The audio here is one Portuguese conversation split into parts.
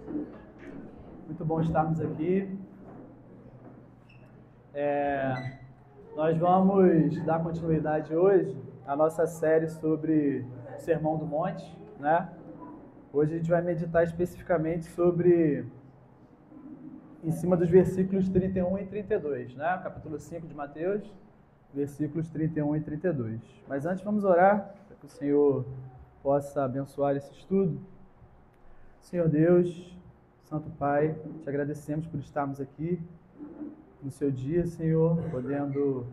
Muito bom estarmos aqui. Nós vamos dar continuidade hoje à nossa série sobre o Sermão do Monte, né? Hoje a gente vai meditar especificamente em cima dos versículos 31 e 32, né? Capítulo 5 de Mateus, versículos 31 e 32. Mas antes vamos orar, para que o Senhor possa abençoar esse estudo. Senhor Deus, Santo Pai, te agradecemos por estarmos aqui no seu dia, Senhor, podendo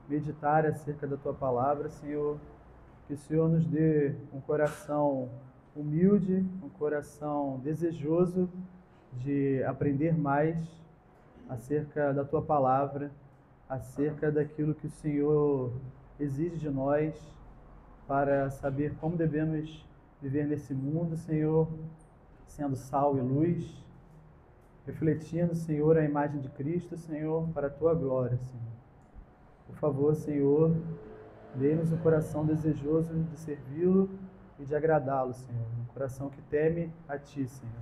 meditar acerca da Tua Palavra, Senhor. Que o Senhor nos dê um coração humilde, um coração desejoso de aprender mais acerca da Tua Palavra, acerca daquilo que o Senhor exige de nós para saber como devemos viver nesse mundo, Senhor, sendo sal e luz, refletindo, Senhor, a imagem de Cristo, Senhor, para a Tua glória, Senhor. Por favor, Senhor, dê-nos um coração desejoso de servi-lo e de agradá-lo, Senhor. Um coração que teme a Ti, Senhor.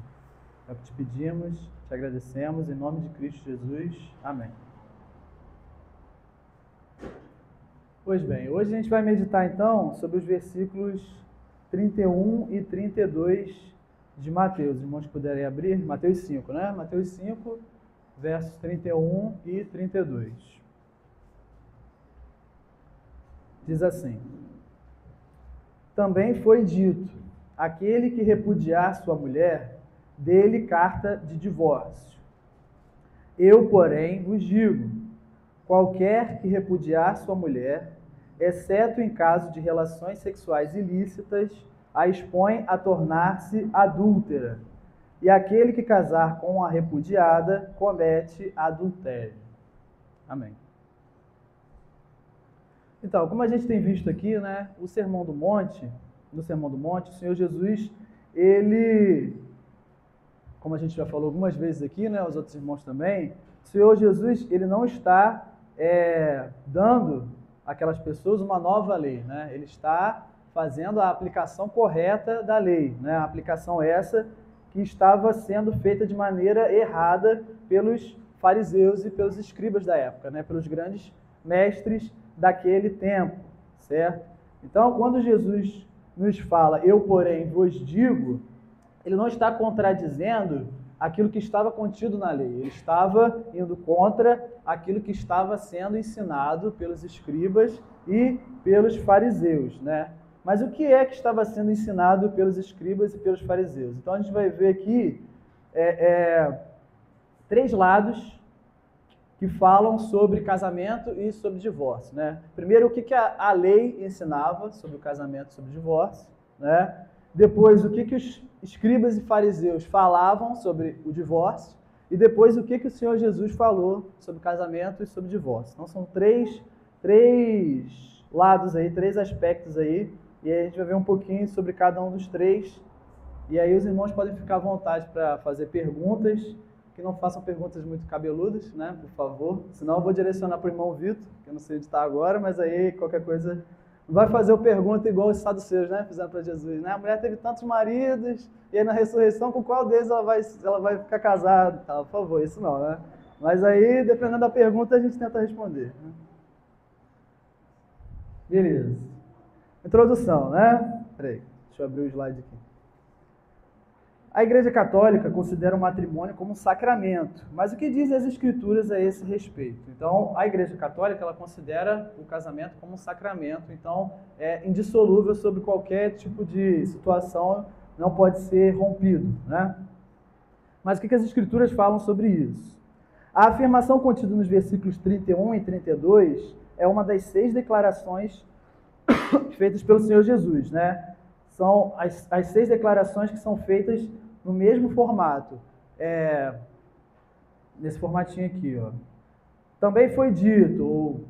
É o que te pedimos, te agradecemos, em nome de Cristo Jesus. Amém. Pois bem, hoje a gente vai meditar então sobre os versículos 31 e 32 de Mateus. Os irmãos puderem abrir, Mateus 5, né? Mateus 5, versos 31 e 32. Diz assim: Também foi dito, aquele que repudiar sua mulher, dê-lhe carta de divórcio. Eu, porém, vos digo, qualquer que repudiar sua mulher, exceto em caso de relações sexuais ilícitas, a expõe a tornar-se adúltera, e aquele que casar com a repudiada comete adultério. Amém. Então, como a gente tem visto aqui, né, no Sermão do Monte, o Senhor Jesus, ele, como a gente já falou algumas vezes aqui, né, os outros irmãos também, o Senhor Jesus, ele não está dando àquelas pessoas uma nova lei, né? Ele está fazendo a aplicação correta da lei, né? A aplicação essa que estava sendo feita de maneira errada pelos fariseus e pelos escribas da época, né? Pelos grandes mestres daquele tempo, certo? Então, quando Jesus nos fala, eu, porém, vos digo, ele não está contradizendo aquilo que estava contido na lei. Ele estava indo contra aquilo que estava sendo ensinado pelos escribas e pelos fariseus, né? Mas o que é que estava sendo ensinado pelos escribas e pelos fariseus? Então a gente vai ver aqui três lados que falam sobre casamento e sobre divórcio, né? Primeiro, o que a lei ensinava sobre o casamento e sobre o divórcio, né? Depois, o que os escribas e fariseus falavam sobre o divórcio, e depois o que o Senhor Jesus falou sobre casamento e sobre divórcio. Então são três lados aí, três aspectos aí, e aí a gente vai ver um pouquinho sobre cada um dos três, e aí os irmãos podem ficar à vontade para fazer perguntas, que não façam perguntas muito cabeludas, né, por favor, senão eu vou direcionar para o irmão Vitor, que eu não sei onde está agora, mas aí qualquer coisa... Não vai fazer o pergunta igual os saduceus, né? Fizeram para Jesus, né? A mulher teve tantos maridos, e aí na ressurreição, com qual deles ela vai ficar casada? Tá, por favor, isso não, né? Mas aí, dependendo da pergunta, a gente tenta responder. Né? Beleza. Introdução, né? Peraí, deixa eu abrir o slide aqui. A Igreja Católica considera o matrimônio como um sacramento, mas o que dizem as Escrituras a esse respeito? Então, a Igreja Católica ela considera o casamento como um sacramento, então é indissolúvel sobre qualquer tipo de situação, não pode ser rompido, né? Mas o que as Escrituras falam sobre isso? A afirmação contida nos versículos 31 e 32 é uma das 6 declarações feitas pelo Senhor Jesus, né? São as 6 declarações que são feitas no mesmo formato, nesse formatinho aqui, ó. Também foi dito, ou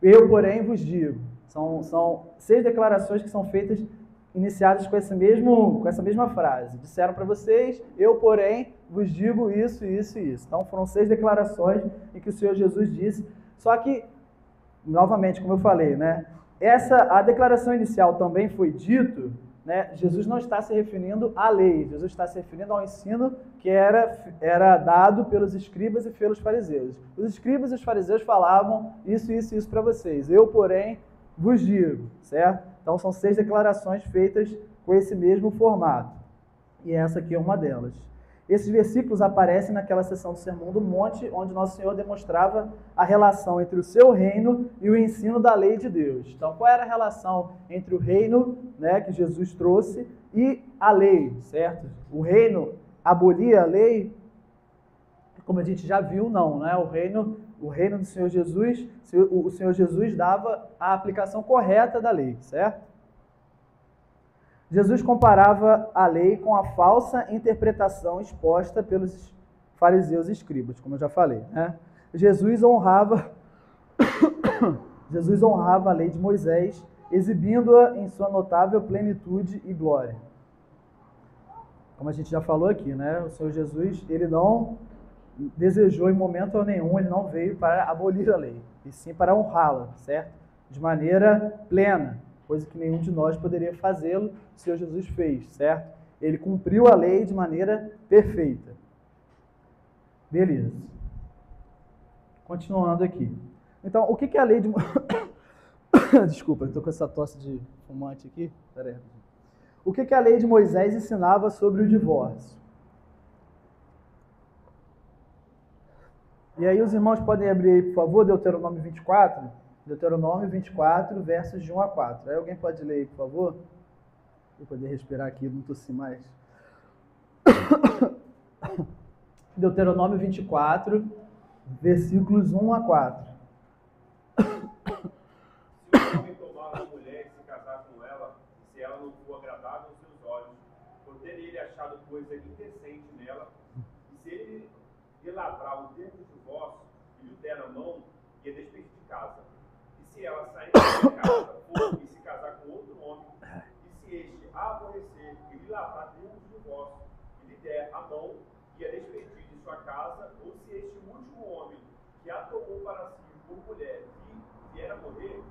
eu, porém, vos digo. São 6 declarações que são feitas, iniciadas com essa mesma frase. Disseram para vocês, eu, porém, vos digo isso, isso e isso. Então foram 6 declarações em que o Senhor Jesus disse, só que, novamente, como eu falei, né? A declaração inicial também foi dito, né, Jesus não está se referindo à lei, Jesus está se referindo ao ensino que era dado pelos escribas e pelos fariseus. Os escribas e os fariseus falavam isso, isso e isso para vocês. Eu, porém, vos digo, certo? Então são 6 declarações feitas com esse mesmo formato. E essa aqui é uma delas. Esses versículos aparecem naquela sessão do Sermão do Monte, onde Nosso Senhor demonstrava a relação entre o seu reino e o ensino da lei de Deus. Então, qual era a relação entre o reino, né, que Jesus trouxe e a lei, certo? O reino abolia a lei? Como a gente já viu, não, né? O reino do Senhor Jesus, o Senhor Jesus dava a aplicação correta da lei, certo? Jesus comparava a lei com a falsa interpretação exposta pelos fariseus e escribas, como eu já falei, né? Jesus honrava a lei de Moisés, exibindo-a em sua notável plenitude e glória. Como a gente já falou aqui, né? O Senhor Jesus, ele não desejou em momento nenhum, ele não veio para abolir a lei, e sim para honrá-la, certo? De maneira plena. Coisa que nenhum de nós poderia fazê-lo, o Senhor Jesus fez, certo? Ele cumpriu a lei de maneira perfeita. Beleza. Continuando aqui. Então, o que é a lei de... Desculpa, eu estou com essa tosse de fumante aqui. Pera aí. O que a lei de Moisés ensinava sobre o divórcio? E aí os irmãos podem abrir aí, por favor, Deuteronômio 24... Deuteronômio 24, versos de 1 a 4. Aí alguém pode ler aí, por favor? Para eu poder respirar aqui, não tossir mais. Deuteronômio 24, versículos 1 a 4. Se o homem tomar uma mulher e se casar com ela, e se ela não for agradável aos seus olhos, por ter ele achado coisa indecente nela, e se ele lhe lavrar o termo de divórcio e lhe der na mão, e a despedir de casa. Se ela sair da casa, for e se casar com outro homem, e se este a aborrecer e lhe lavrar termos de divórcio, e lhe der a mão e a despedir de sua casa, ou se este último homem que a tomou para si por mulher e vier a morrer,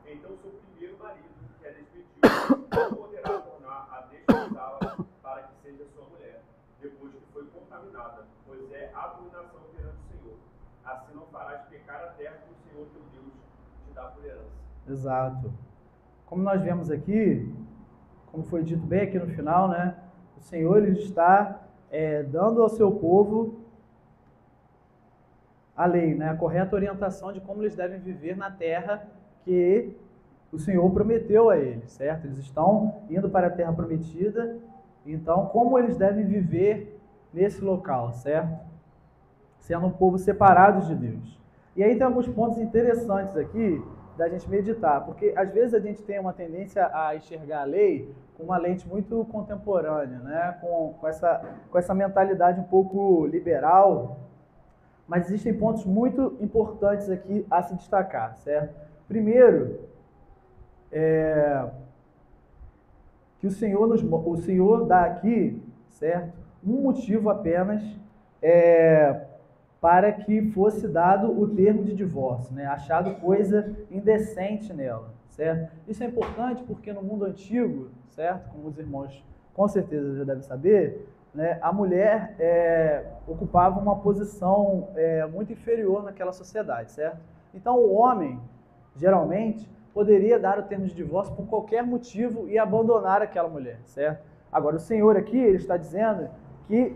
então seu primeiro marido, que a despediu, não poderá tornar a desposá-la para que seja sua mulher, depois que foi contaminada, pois é abominação perante o Senhor. Assim não farás pecar a terra que o Senhor teu Deus da por herança. Exato. Como nós vemos aqui, como foi dito bem aqui no final, né? O Senhor ele está dando ao seu povo a lei, né? A correta orientação de como eles devem viver na terra que o Senhor prometeu a eles, certo? Eles estão indo para a terra prometida, então como eles devem viver nesse local, certo? Sendo um povo separado de Deus. E aí tem alguns pontos interessantes aqui da gente meditar, porque às vezes a gente tem uma tendência a enxergar a lei com uma lente muito contemporânea, né? com essa mentalidade um pouco liberal, mas existem pontos muito importantes aqui a se destacar, certo? Primeiro, que o Senhor dá aqui, certo? Um motivo apenas para que fosse dado o termo de divórcio, né? Achado coisa indecente nela, certo? Isso é importante porque no mundo antigo, certo? Como os irmãos com certeza já devem saber, né? A mulher ocupava uma posição muito inferior naquela sociedade, certo? Então o homem, geralmente, poderia dar o termo de divórcio por qualquer motivo e abandonar aquela mulher, certo? Agora o Senhor aqui, ele está dizendo que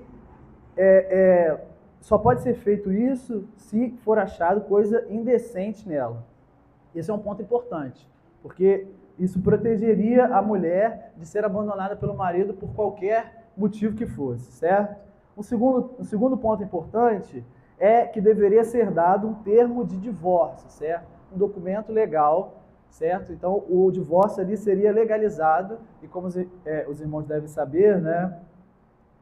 só pode ser feito isso se for achado coisa indecente nela. Esse é um ponto importante, porque isso protegeria a mulher de ser abandonada pelo marido por qualquer motivo que fosse, certo? O segundo ponto importante é que deveria ser dado um termo de divórcio, certo? Um documento legal, certo? Então, o divórcio ali seria legalizado e como os irmãos devem saber, né?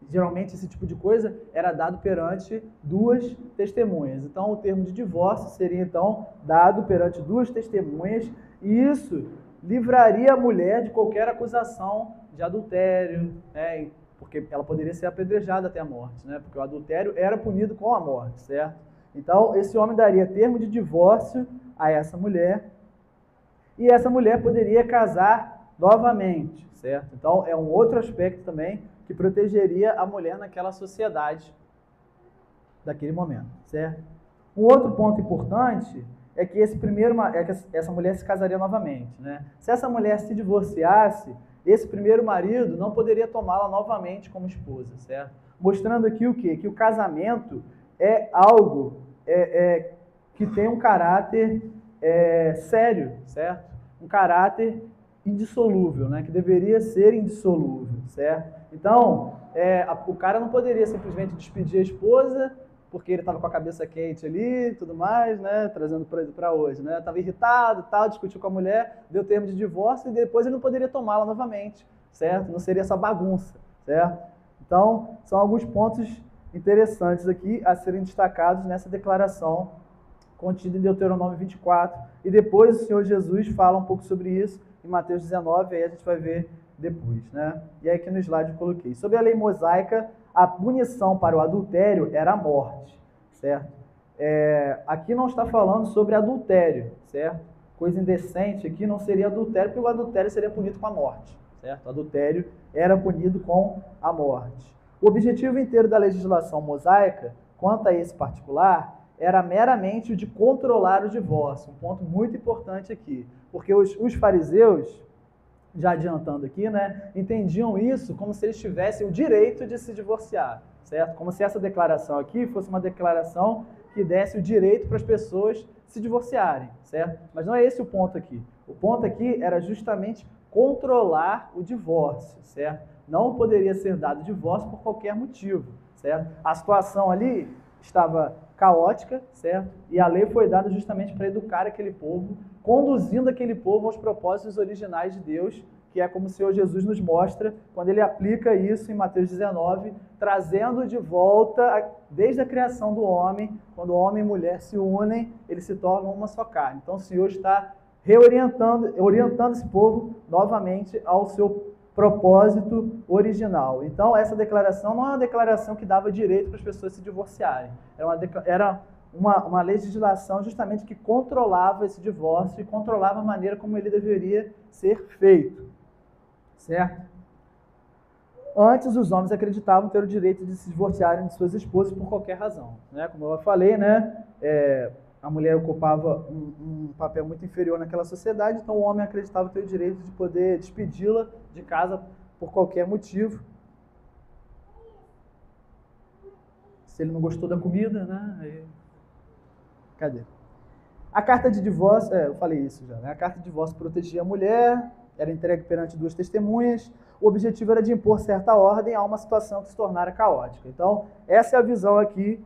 Geralmente esse tipo de coisa era dado perante duas testemunhas. Então o termo de divórcio seria então dado perante duas testemunhas e isso livraria a mulher de qualquer acusação de adultério, né? Porque ela poderia ser apedrejada até a morte, né? Porque o adultério era punido com a morte, certo? Então esse homem daria termo de divórcio a essa mulher e essa mulher poderia casar novamente, certo? Então, é um outro aspecto também que protegeria a mulher naquela sociedade daquele momento, certo? Um outro ponto importante é que essa mulher se casaria novamente, né? Se essa mulher se divorciasse, esse primeiro marido não poderia tomá-la novamente como esposa, certo? Mostrando aqui o quê? Que o casamento é algo que tem um caráter sério, certo? Um caráter indissolúvel, né? Que deveria ser indissolúvel, certo? Então, o cara não poderia simplesmente despedir a esposa porque ele estava com a cabeça quente ali e tudo mais, né? Trazendo para hoje, né? Estava irritado, tal, discutiu com a mulher, deu termo de divórcio e depois ele não poderia tomá-la novamente, certo? Não seria essa bagunça, certo? Então, são alguns pontos interessantes aqui a serem destacados nessa declaração contida em Deuteronômio 24. E depois o Senhor Jesus fala um pouco sobre isso em Mateus 19, aí a gente vai ver depois, né? E aí aqui no slide eu coloquei. Sobre a lei mosaica, a punição para o adultério era a morte, certo? Aqui não está falando sobre adultério, certo? Coisa indecente aqui não seria adultério, porque o adultério seria punido com a morte, certo? O adultério era punido com a morte. O objetivo inteiro da legislação mosaica, quanto a esse particular, era meramente o de controlar o divórcio. Um ponto muito importante aqui, porque os fariseus, já adiantando aqui, né, entendiam isso como se eles tivessem o direito de se divorciar, certo? Como se essa declaração aqui fosse uma declaração que desse o direito para as pessoas se divorciarem, certo? Mas não é esse o ponto aqui. O ponto aqui era justamente controlar o divórcio, certo? Não poderia ser dado divórcio por qualquer motivo, certo? A situação ali estava caótica, certo? E a lei foi dada justamente para educar aquele povo, conduzindo aquele povo aos propósitos originais de Deus, que é como o Senhor Jesus nos mostra quando ele aplica isso em Mateus 19, trazendo de volta, desde a criação do homem, quando homem e mulher se unem, eles se tornam uma só carne. Então o Senhor está orientando esse povo novamente ao seu propósito original. Então, essa declaração não é uma declaração que dava direito para as pessoas se divorciarem. Era uma legislação justamente que controlava esse divórcio e controlava a maneira como ele deveria ser feito. Certo? Antes, os homens acreditavam ter o direito de se divorciarem de suas esposas por qualquer razão, né? Como eu falei, né? A mulher ocupava um papel muito inferior naquela sociedade, então o homem acreditava ter o direito de poder despedi-la de casa por qualquer motivo. Se ele não gostou da comida, né? Aí... Cadê? A carta de divórcio, eu falei isso já, né? A carta de divórcio protegia a mulher, era entregue perante duas testemunhas. O objetivo era de impor certa ordem a uma situação que se tornara caótica. Então, essa é a visão aqui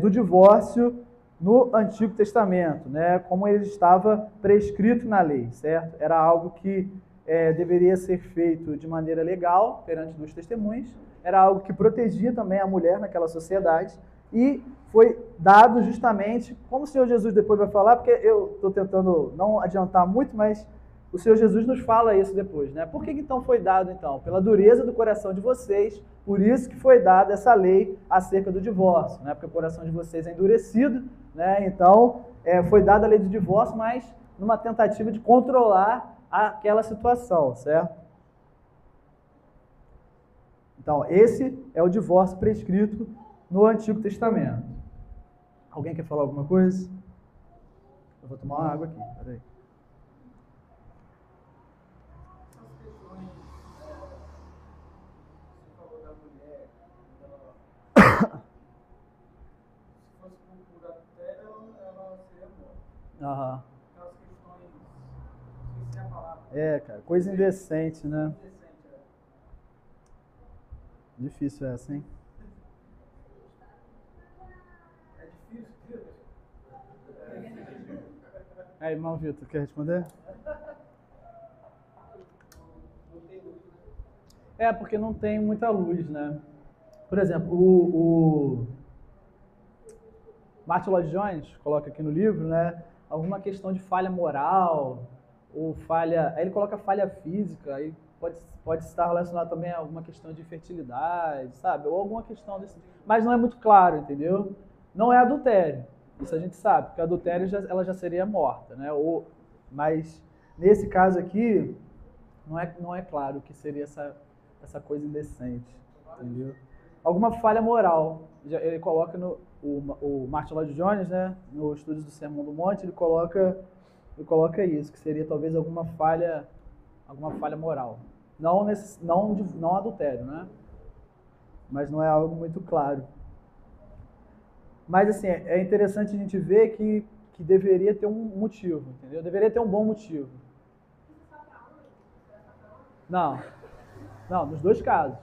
do divórcio no Antigo Testamento, né? Como ele estava prescrito na lei, certo? Era algo que deveria ser feito de maneira legal perante duas testemunhas, era algo que protegia também a mulher naquela sociedade e foi dado justamente, como o Senhor Jesus depois vai falar, porque eu estou tentando não adiantar muito, mas o Senhor Jesus nos fala isso depois, né? Por que então foi dado, então? Pela dureza do coração de vocês, por isso que foi dada essa lei acerca do divórcio, né? Porque o coração de vocês é endurecido, né? Então, foi dada a lei do divórcio, mas numa tentativa de controlar aquela situação, certo? Então, esse é o divórcio prescrito no Antigo Testamento. Alguém quer falar alguma coisa? Eu vou tomar uma água aqui, peraí. Aham. Cara, coisa indecente, né? Difícil essa, hein? Aí, irmão Vitor, quer responder? Porque não tem muita luz, né? Por exemplo, o Martin Lloyd Jones coloca aqui no livro, né? Alguma questão de falha moral, ou falha... Aí ele coloca falha física, aí pode estar relacionado também a alguma questão de fertilidade, sabe? Ou alguma questão desse... Mas não é muito claro, entendeu? Não é adultério, isso a gente sabe, porque adultério ela já seria morta, né? Mas nesse caso aqui, não é claro o que seria essa coisa indecente, entendeu? Alguma falha moral. Ele coloca o Martin Lloyd Jones, né, no Estudos do Sermão do Monte, ele coloca isso, que seria talvez alguma falha moral. Não adultério, né? Mas não é algo muito claro. Mas assim, é interessante a gente ver que deveria ter um motivo, entendeu? Deveria ter um bom motivo. Não, nos dois casos.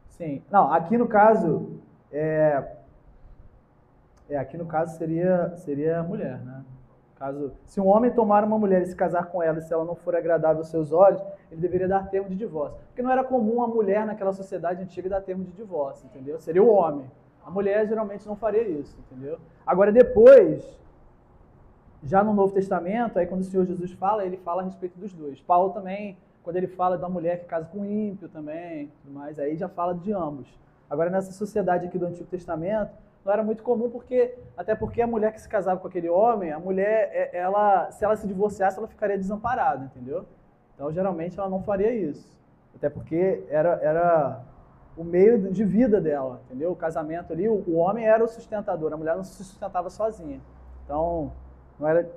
Sim. Não, aqui no caso seria a mulher, né? Se um homem tomar uma mulher e se casar com ela, e se ela não for agradável aos seus olhos, ele deveria dar termo de divórcio. Porque não era comum a mulher naquela sociedade antiga dar termo de divórcio, entendeu? Seria o homem. A mulher geralmente não faria isso, entendeu? Agora depois, já no Novo Testamento, aí quando o Senhor Jesus fala, ele fala a respeito dos dois. Paulo também, quando ele fala da mulher que casa com ímpio também, mas aí já fala de ambos. Agora nessa sociedade aqui do Antigo Testamento, não era muito comum até porque a mulher que se casava com aquele homem, a mulher, se ela se divorciasse, ela ficaria desamparada, entendeu? Então geralmente ela não faria isso. Até porque era o meio de vida dela, entendeu? O casamento ali, o homem era o sustentador, a mulher não se sustentava sozinha. Então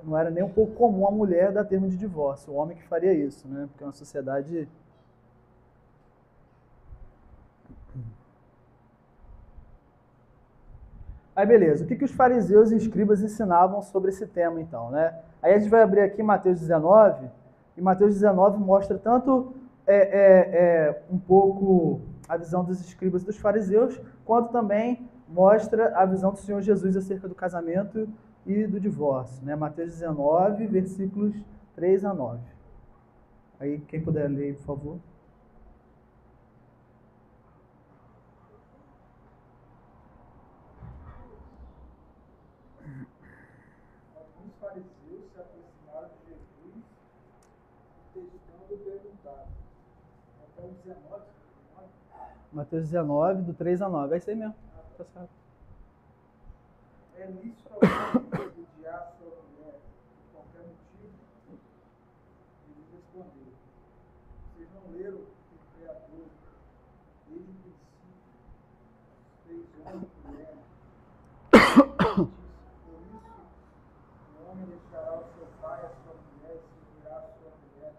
não era nem um pouco comum a mulher dar termo de divórcio, o homem que faria isso, né? Porque é uma sociedade... Aí beleza, o que os fariseus e escribas ensinavam sobre esse tema então, né? Aí a gente vai abrir aqui Mateus 19, e Mateus 19 mostra tanto um pouco a visão dos escribas e dos fariseus, quanto também mostra a visão do Senhor Jesus acerca do casamento e do divórcio, né? Mateus 19, versículos 3 a 9. Aí quem puder ler, por favor. Fariseus se aproximaram de Jesus e testando perguntaram. Mateus 19, do 3 a 9. É isso aí mesmo. Tá certo. É lícito alguém repudiar sua mulher por qualquer motivo? Ele respondeu. Vocês não leram que o Criador, desde o princípio, fez homem e mulher? Deixará o seu pai, a sua mulher, e se unirá a sua mulher.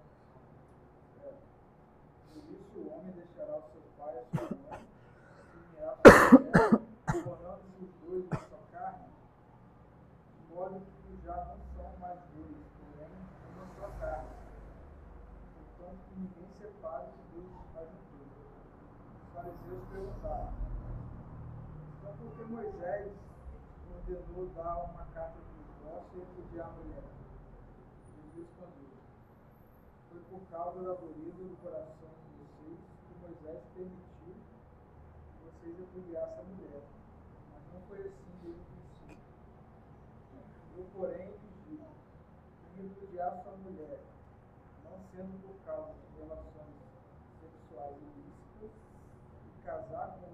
Por isso o homem deixará o seu pai, a sua mãe, se unirá a sua mulher, tornando-se os dois uma só carne, de modo que já não são mais dois, porém uma só carne. Portanto, que ninguém separe os dois mais um. Os fariseus perguntaram: então por que Moisés ordenou dar uma carta de divórcio e repudiar a mulher? Jesus respondeu: foi por causa da dureza do coração de vocês que Moisés permitiu que vocês repudiassem a mulher, mas não foi assim desde o princípio. Eu, porém, lhes digo: quem repudiar sua mulher, não sendo por causa de relações sexuais ilícitas, e casar com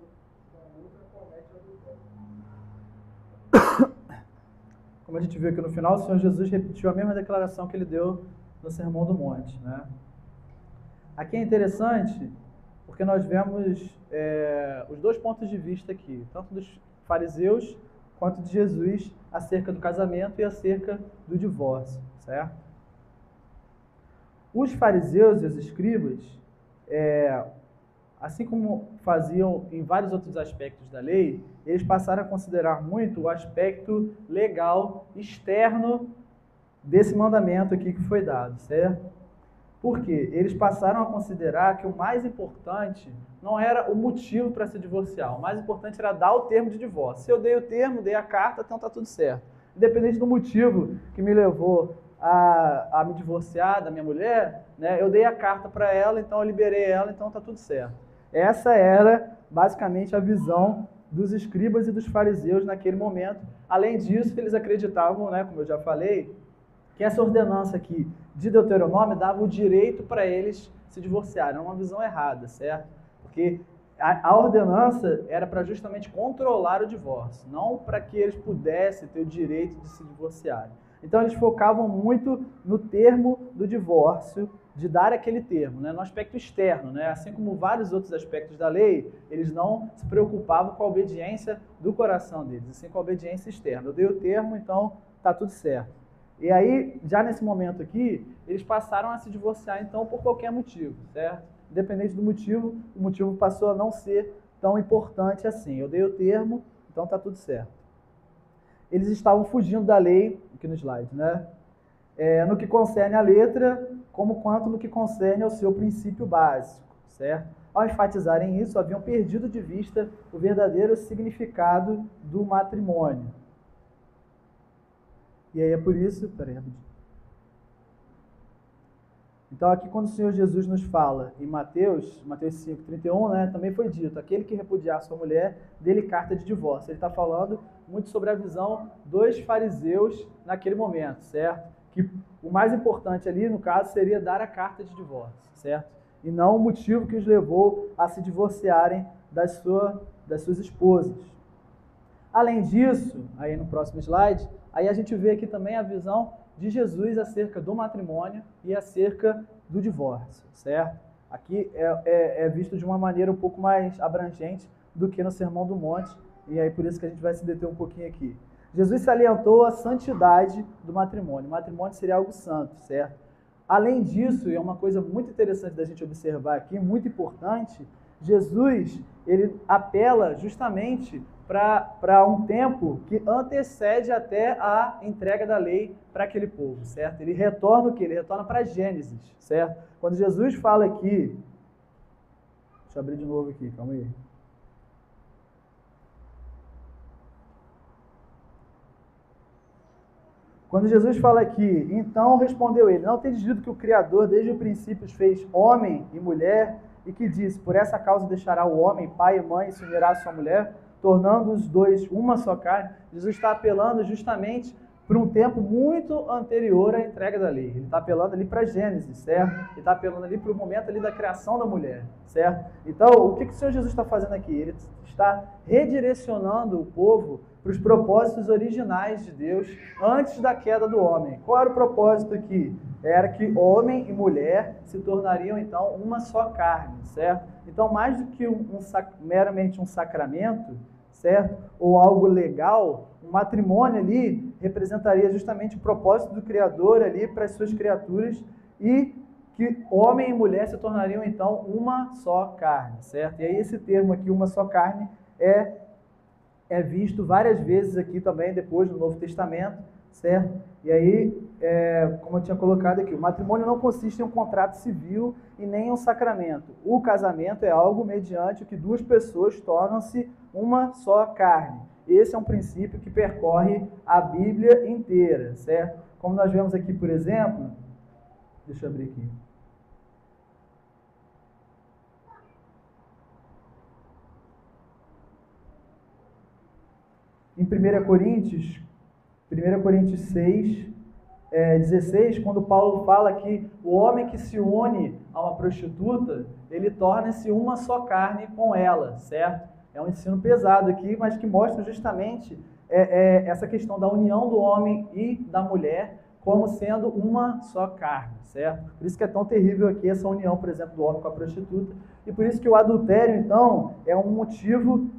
outra, comete adultério. Como a gente viu aqui no final, o Senhor Jesus repetiu a mesma declaração que ele deu no Sermão do Monte, né? Aqui é interessante porque nós vemos os dois pontos de vista aqui, tanto dos fariseus quanto de Jesus acerca do casamento e acerca do divórcio, certo? Os fariseus e os escribas, assim como faziam em vários outros aspectos da lei, eles passaram a considerar muito o aspecto legal externo desse mandamento aqui que foi dado, certo? Por quê? Eles passaram a considerar que o mais importante não era o motivo para se divorciar, o mais importante era dar o termo de divórcio. Se eu dei o termo, dei a carta, então está tudo certo. Independente do motivo que me levou a me divorciar da minha mulher, né, eu dei a carta para ela, então eu liberei ela, então está tudo certo. Essa era basicamente a visão dos escribas e dos fariseus naquele momento. Além disso, eles acreditavam, né, como eu já falei, que essa ordenança aqui de Deuteronômio dava o direito para eles se divorciarem. Era uma visão errada, certo? Porque a ordenança era para justamente controlar o divórcio, não para que eles pudessem ter o direito de se divorciarem. Então eles focavam muito no termo do divórcio de dar aquele termo, né, no aspecto externo, né, assim como vários outros aspectos da lei, eles não se preocupavam com a obediência do coração deles, assim com a obediência externa. Eu dei o termo, então está tudo certo. E aí, já nesse momento aqui, eles passaram a se divorciar, então, por qualquer motivo, certo? Independente do motivo, o motivo passou a não ser tão importante assim. Eu dei o termo, então está tudo certo. Eles estavam fugindo da lei, aqui no slide, né? No que concerne à letra, como quanto no que concerne ao seu princípio básico, certo? Ao enfatizarem isso, haviam perdido de vista o verdadeiro significado do matrimônio. E aí é por isso... Peraí, rapidinho. Então aqui quando o Senhor Jesus nos fala em Mateus 5:31, né, também foi dito, aquele que repudiar sua mulher, dê-lhe carta de divórcio. Ele está falando muito sobre a visão dos fariseus naquele momento, certo? Que o mais importante ali, no caso, seria dar a carta de divórcio, certo? E não o motivo que os levou a se divorciarem das suas esposas. Além disso, aí no próximo slide, aí a gente vê aqui também a visão de Jesus acerca do matrimônio e acerca do divórcio, certo? Aqui é visto de uma maneira um pouco mais abrangente do que no Sermão do Monte, e aí por isso que a gente vai se deter um pouquinho aqui. Jesus salientou a santidade do matrimônio. O matrimônio seria algo santo, certo? Além disso, e é uma coisa muito interessante da gente observar aqui, muito importante, Jesus, ele apela justamente para um tempo que antecede até a entrega da lei para aquele povo, certo? Ele retorna o quê? Ele retorna para Gênesis, certo? Quando Jesus fala aqui... Deixa eu abrir de novo aqui, calma aí. Quando Jesus fala aqui, então respondeu ele, não tendes dito que o Criador desde o princípio fez homem e mulher, e que disse, por essa causa deixará o homem, pai e mãe, e se unirá à sua mulher, tornando os dois uma só carne. Jesus está apelando justamente para um tempo muito anterior à entrega da lei. Ele está apelando ali para Gênesis, certo? Ele está apelando ali para o momento ali da criação da mulher, certo? Então, o que o Senhor Jesus está fazendo aqui? Ele está redirecionando o povo para os propósitos originais de Deus antes da queda do homem. Qual era o propósito aqui? Era que homem e mulher se tornariam, então, uma só carne, certo? Então, mais do que meramente um sacramento, certo? Ou algo legal, o matrimônio ali representaria justamente o propósito do Criador ali para as suas criaturas e que homem e mulher se tornariam, então, uma só carne, certo? E aí esse termo aqui, uma só carne, é visto várias vezes aqui também, depois no Novo Testamento, certo? E aí, como eu tinha colocado aqui, o matrimônio não consiste em um contrato civil e nem em um sacramento. O casamento é algo mediante o que duas pessoas tornam-se uma só carne. Esse é um princípio que percorre a Bíblia inteira, certo? Como nós vemos aqui, por exemplo, deixa eu abrir aqui. Em 1 Coríntios 6, 16, quando Paulo fala que o homem que se une a uma prostituta, ele torna-se uma só carne com ela, certo? É um ensino pesado aqui, mas que mostra justamente essa questão da união do homem e da mulher como sendo uma só carne, certo? Por isso que é tão terrível aqui essa união, por exemplo, do homem com a prostituta, e por isso que o adultério, então, é um motivo...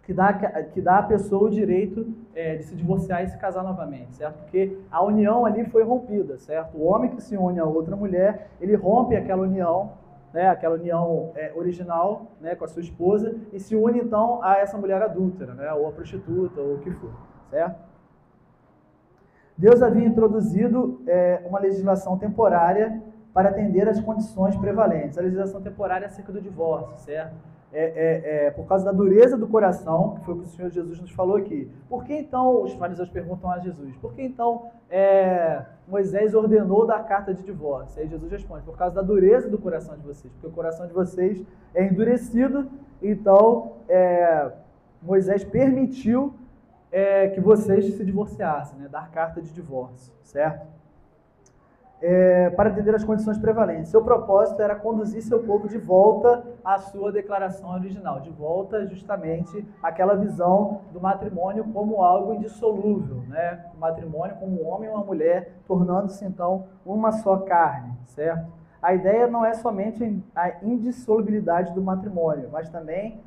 que dá à pessoa o direito de se divorciar e se casar novamente, certo? Porque a união ali foi rompida, certo? O homem que se une a outra mulher, ele rompe aquela união, né? Aquela união original, né? Com a sua esposa, e se une então a essa mulher adúltera, né? Ou a prostituta, ou o que for, certo? Deus havia introduzido uma legislação temporária para atender às condições prevalentes. A legislação temporária é acerca do divórcio, certo? Por causa da dureza do coração, que foi o que o Senhor Jesus nos falou aqui. Por que então, os fariseus perguntam a Jesus, por que então Moisés ordenou dar carta de divórcio? Aí Jesus responde, por causa da dureza do coração de vocês, porque o coração de vocês é endurecido, então Moisés permitiu que vocês se divorciassem, né? Dar carta de divórcio, certo? para atender às condições prevalentes. Seu propósito era conduzir seu povo de volta à sua declaração original, de volta justamente àquela visão do matrimônio como algo indissolúvel, né? O matrimônio como um homem e uma mulher, tornando-se então uma só carne, certo? A ideia não é somente a indissolubilidade do matrimônio, mas também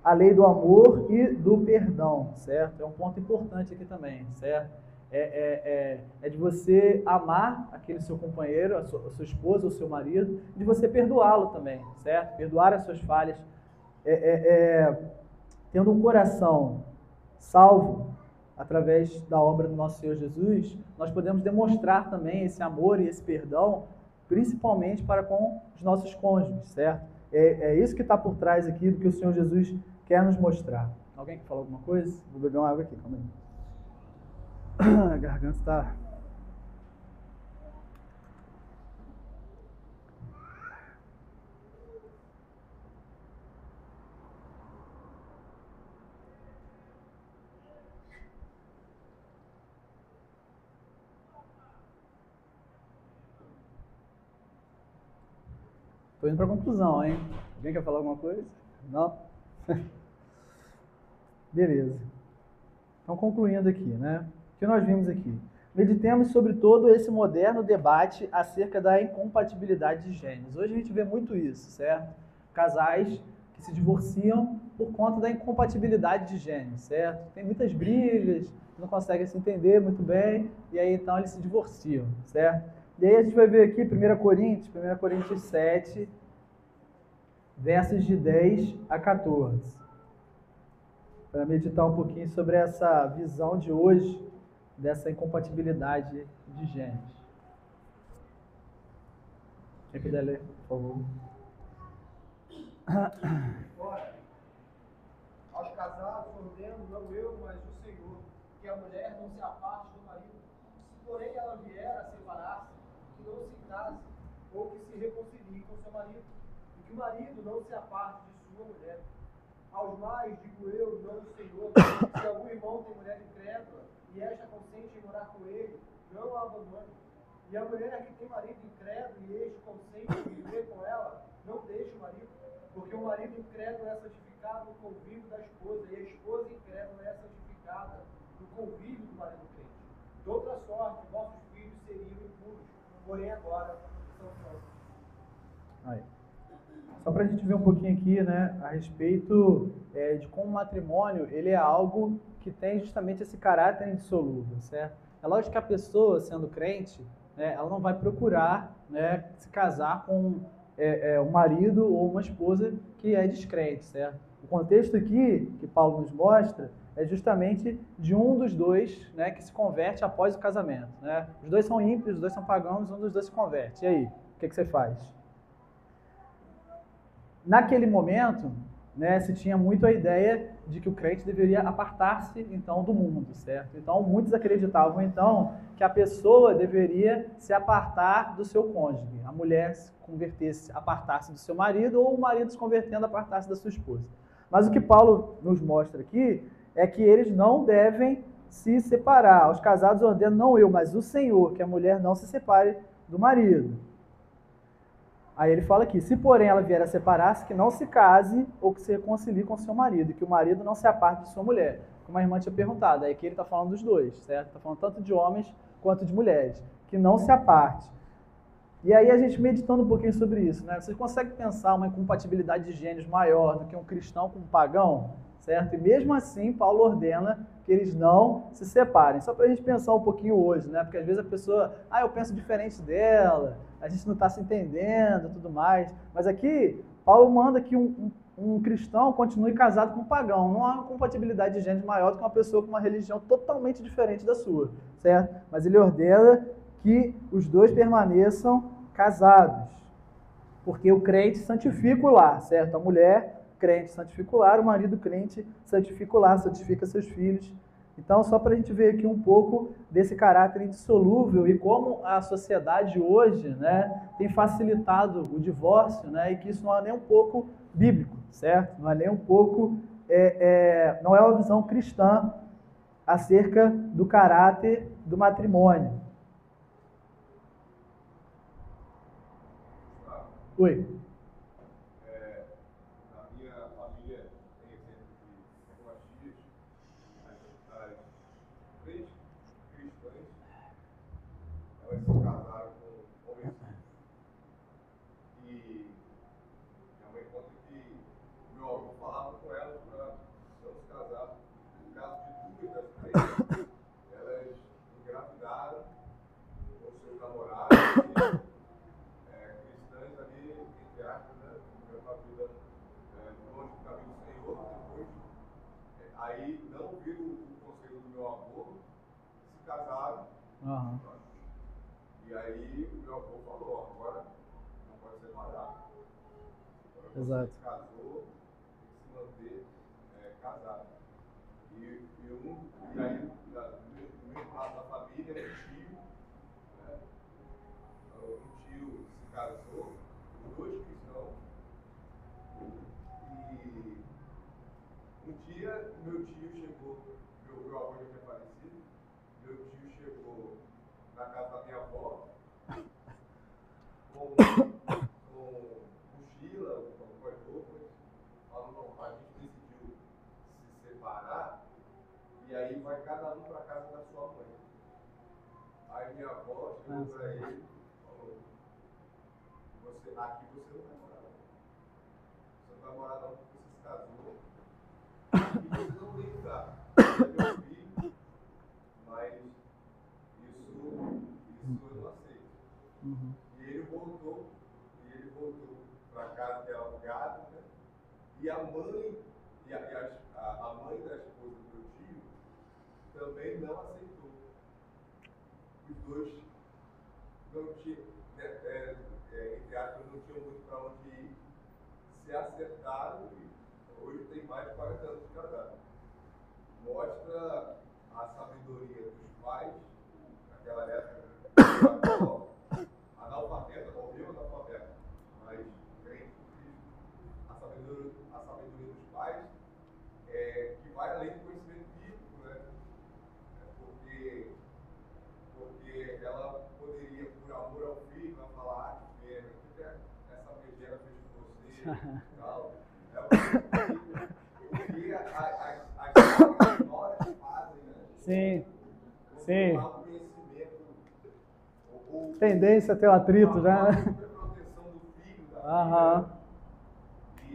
a lei do amor e do perdão, certo? É um ponto importante aqui também, certo? É de você amar aquele seu companheiro, a sua esposa, o seu marido, de você perdoá-lo também, certo? Perdoar as suas falhas. Tendo um coração salvo através da obra do nosso Senhor Jesus, nós podemos demonstrar também esse amor e esse perdão, principalmente para com os nossos cônjuges, certo? É isso que está por trás aqui do que o Senhor Jesus quer nos mostrar. Alguém quer falar alguma coisa? Vou beber uma água aqui, calma aí. A garganta está... Estou indo para a conclusão, hein? Alguém quer falar alguma coisa? Não? Beleza. Então, concluindo aqui, né? O que nós vimos aqui? Meditemos sobre todo esse moderno debate acerca da incompatibilidade de gêneros. Hoje a gente vê muito isso, certo? Casais que se divorciam por conta da incompatibilidade de gêneros, certo? Tem muitas brigas, não conseguem se entender muito bem, e aí então eles se divorciam, certo? E aí a gente vai ver aqui 1 Coríntios 7, versos de 10 a 14. Para meditar um pouquinho sobre essa visão de hoje, dessa incompatibilidade de gêneros. Quem puder ler, por favor. Ora, aos casados ordeno, não eu, mas o Senhor, que a mulher não se aparte do marido. Se porém ela vier a separar-se, que não se case, ou que se reconcilie com seu marido, e que o marido não se aparte de sua mulher. Aos mais, digo eu, não o Senhor, se algum irmão tem mulher incrédula, e esta consente em morar com ele, não a abandone. E a mulher que tem marido incrédulo, e este consente em viver com ela, não deixe o marido, porque o marido incrédulo é santificado no convívio da esposa, e a esposa incrédula é santificada no convívio do marido crente. De outra sorte, vossos filhos seriam impuros, porém agora são santos. Aí. Só para a gente ver um pouquinho aqui, né, a respeito de como o matrimônio ele é algo que tem justamente esse caráter indissolúvel, certo? É lógico que a pessoa, sendo crente, né, ela não vai procurar, né, se casar com um marido ou uma esposa que é descrente, certo? O contexto aqui que Paulo nos mostra é justamente de um dos dois, né, que se converte após o casamento, né? Os dois são ímpios, os dois são pagãos, um dos dois se converte. E aí, o que você faz? Naquele momento, né, se tinha muito a ideia de que o crente deveria apartar-se, então, do mundo, certo? Então, muitos acreditavam, então, que a pessoa deveria se apartar do seu cônjuge. A mulher se convertesse, apartar-se do seu marido, ou o marido se convertendo, apartar-se da sua esposa. Mas o que Paulo nos mostra aqui é que eles não devem se separar. Aos casados ordeno não eu, mas o Senhor, que a mulher não se separe do marido. Aí ele fala aqui, se porém ela vier a separar-se, que não se case ou que se reconcilie com seu marido, e que o marido não se aparte de sua mulher. Como a irmã tinha perguntado, aí aqui ele está falando dos dois, certo? Está falando tanto de homens quanto de mulheres, que não se aparte. E aí a gente meditando um pouquinho sobre isso, né? Vocês conseguem pensar uma incompatibilidade de gêneros maior do que um cristão com um pagão, certo? E mesmo assim, Paulo ordena que eles não se separem. Só para a gente pensar um pouquinho hoje, né? Porque às vezes a pessoa, eu penso diferente dela, a gente não está se entendendo e tudo mais. Mas aqui, Paulo manda que um cristão continue casado com um pagão. Não há uma compatibilidade de gêneros maior do que uma pessoa com uma religião totalmente diferente da sua, certo? Mas ele ordena que os dois permaneçam casados. Porque o crente santifica o lar, certo? A mulher crente santifica o lar, o marido crente santifica o lar, santifica seus filhos. Então, só para a gente ver aqui um pouco desse caráter indissolúvel e como a sociedade hoje, né, tem facilitado o divórcio, né, e que isso não é nem um pouco bíblico, certo? Não é nem um pouco, não é uma visão cristã acerca do caráter do matrimônio. Oi. Na minha família tem exemplo de algumas tias, as três cristãs, elas se casaram com homens. E minha mãe conta que meu avô falava com elas para não se casar. No caso de duas das três, elas engravidaram com seus namorados, cristãs ali, entre aspas, né? Viveram uma vida longe do caminho do Senhor. Depois, aí não ouviram o conselho do meu avô, se casaram. Uhum. E aí o meu avô falou: agora não pode separar. Agora você Exato. se casou, tem que se manter casado. E aí, no mesmo lado da família, um tio se casou, os dois cristãos. E um dia, meu tio chegou, meu avô já tinha falecido, meu tio chegou na casa da minha avó com mochila, com algumas roupas, falando: não, a gente decidiu se separar, e aí vai cada um para a casa da sua mãe. Aí minha avó chegou para ele e falou: aqui você não vai morar não. Você não vai morar não porque você se casou. E você não tem que estar. Você é meu filho, mas isso eu não aceito. Uhum. E ele voltou para a casa que era alugada, né? E a mãe, a mãe da esposa do meu tio também não aceitou. Os dois não tinham, entre aspas, não tinham muito para onde ir, se acertaram e hoje tem mais de 40 anos de casado. Mostra a sabedoria dos pais naquela época, analfabeta, morreu analfabeta, mas crente em Cristo. A sabedoria dos pais que vai além do conhecimento bíblico, né? Porque ela poderia, por amor ao filho, falar: que pena, o que essa megera fez com você e tal. Porque as senhoras fazem, né? Sim, sim. O conhecimento, Tendência a ter o atrito já, né? proteção do filho, da filha. E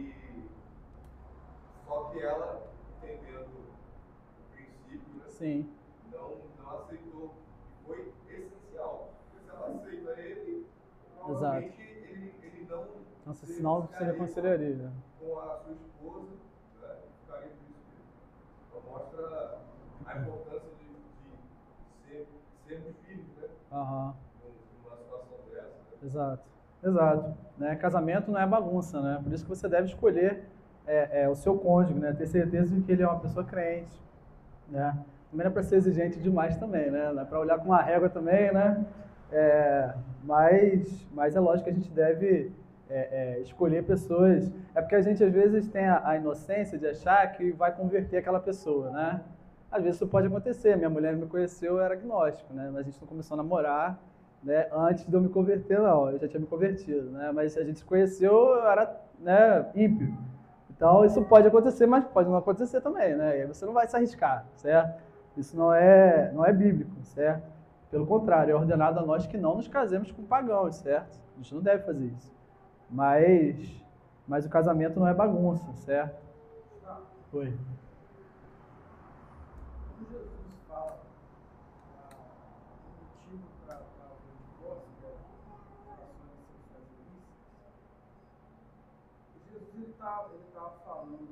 só que ela, entendendo o princípio, né? Sim. Não aceitou. E foi essencial. Porque se ela aceita ele, Exato. provavelmente ele não. Nossa, senão se reconciliaria. Né? Com a sua esposa, né? Ficaria por isso mesmo. Então mostra a importância de sermos filhos, né? Uhum. Numa situação dessa. Né? Exato. Exato. Né? Casamento não é bagunça, né? Por isso que você deve escolher o seu cônjuge, né? Ter certeza de que ele é uma pessoa crente, né? Também não é para ser exigente demais também, né? Não é para olhar com uma régua também, né? Mas é lógico que a gente deve escolher pessoas. É porque a gente às vezes tem a inocência de achar que vai converter aquela pessoa, né? Às vezes isso pode acontecer. Minha mulher me conheceu, eu era agnóstico, né? Mas a gente não começou a namorar, né? Antes de eu me converter, não. Eu já tinha me convertido, né? Mas a gente se conheceu, eu era, né, ímpio. Então isso pode acontecer, mas pode não acontecer também, né? E aí você não vai se arriscar, certo? Isso não é bíblico, certo? Pelo contrário, é ordenado a nós que não nos casemos com pagãos, certo? A gente não deve fazer isso. Mas o casamento não é bagunça, certo? Oi. Quando Jesus fala o motivo para o divórcio, que é relações sexuais ilícitas, Jesus estava falando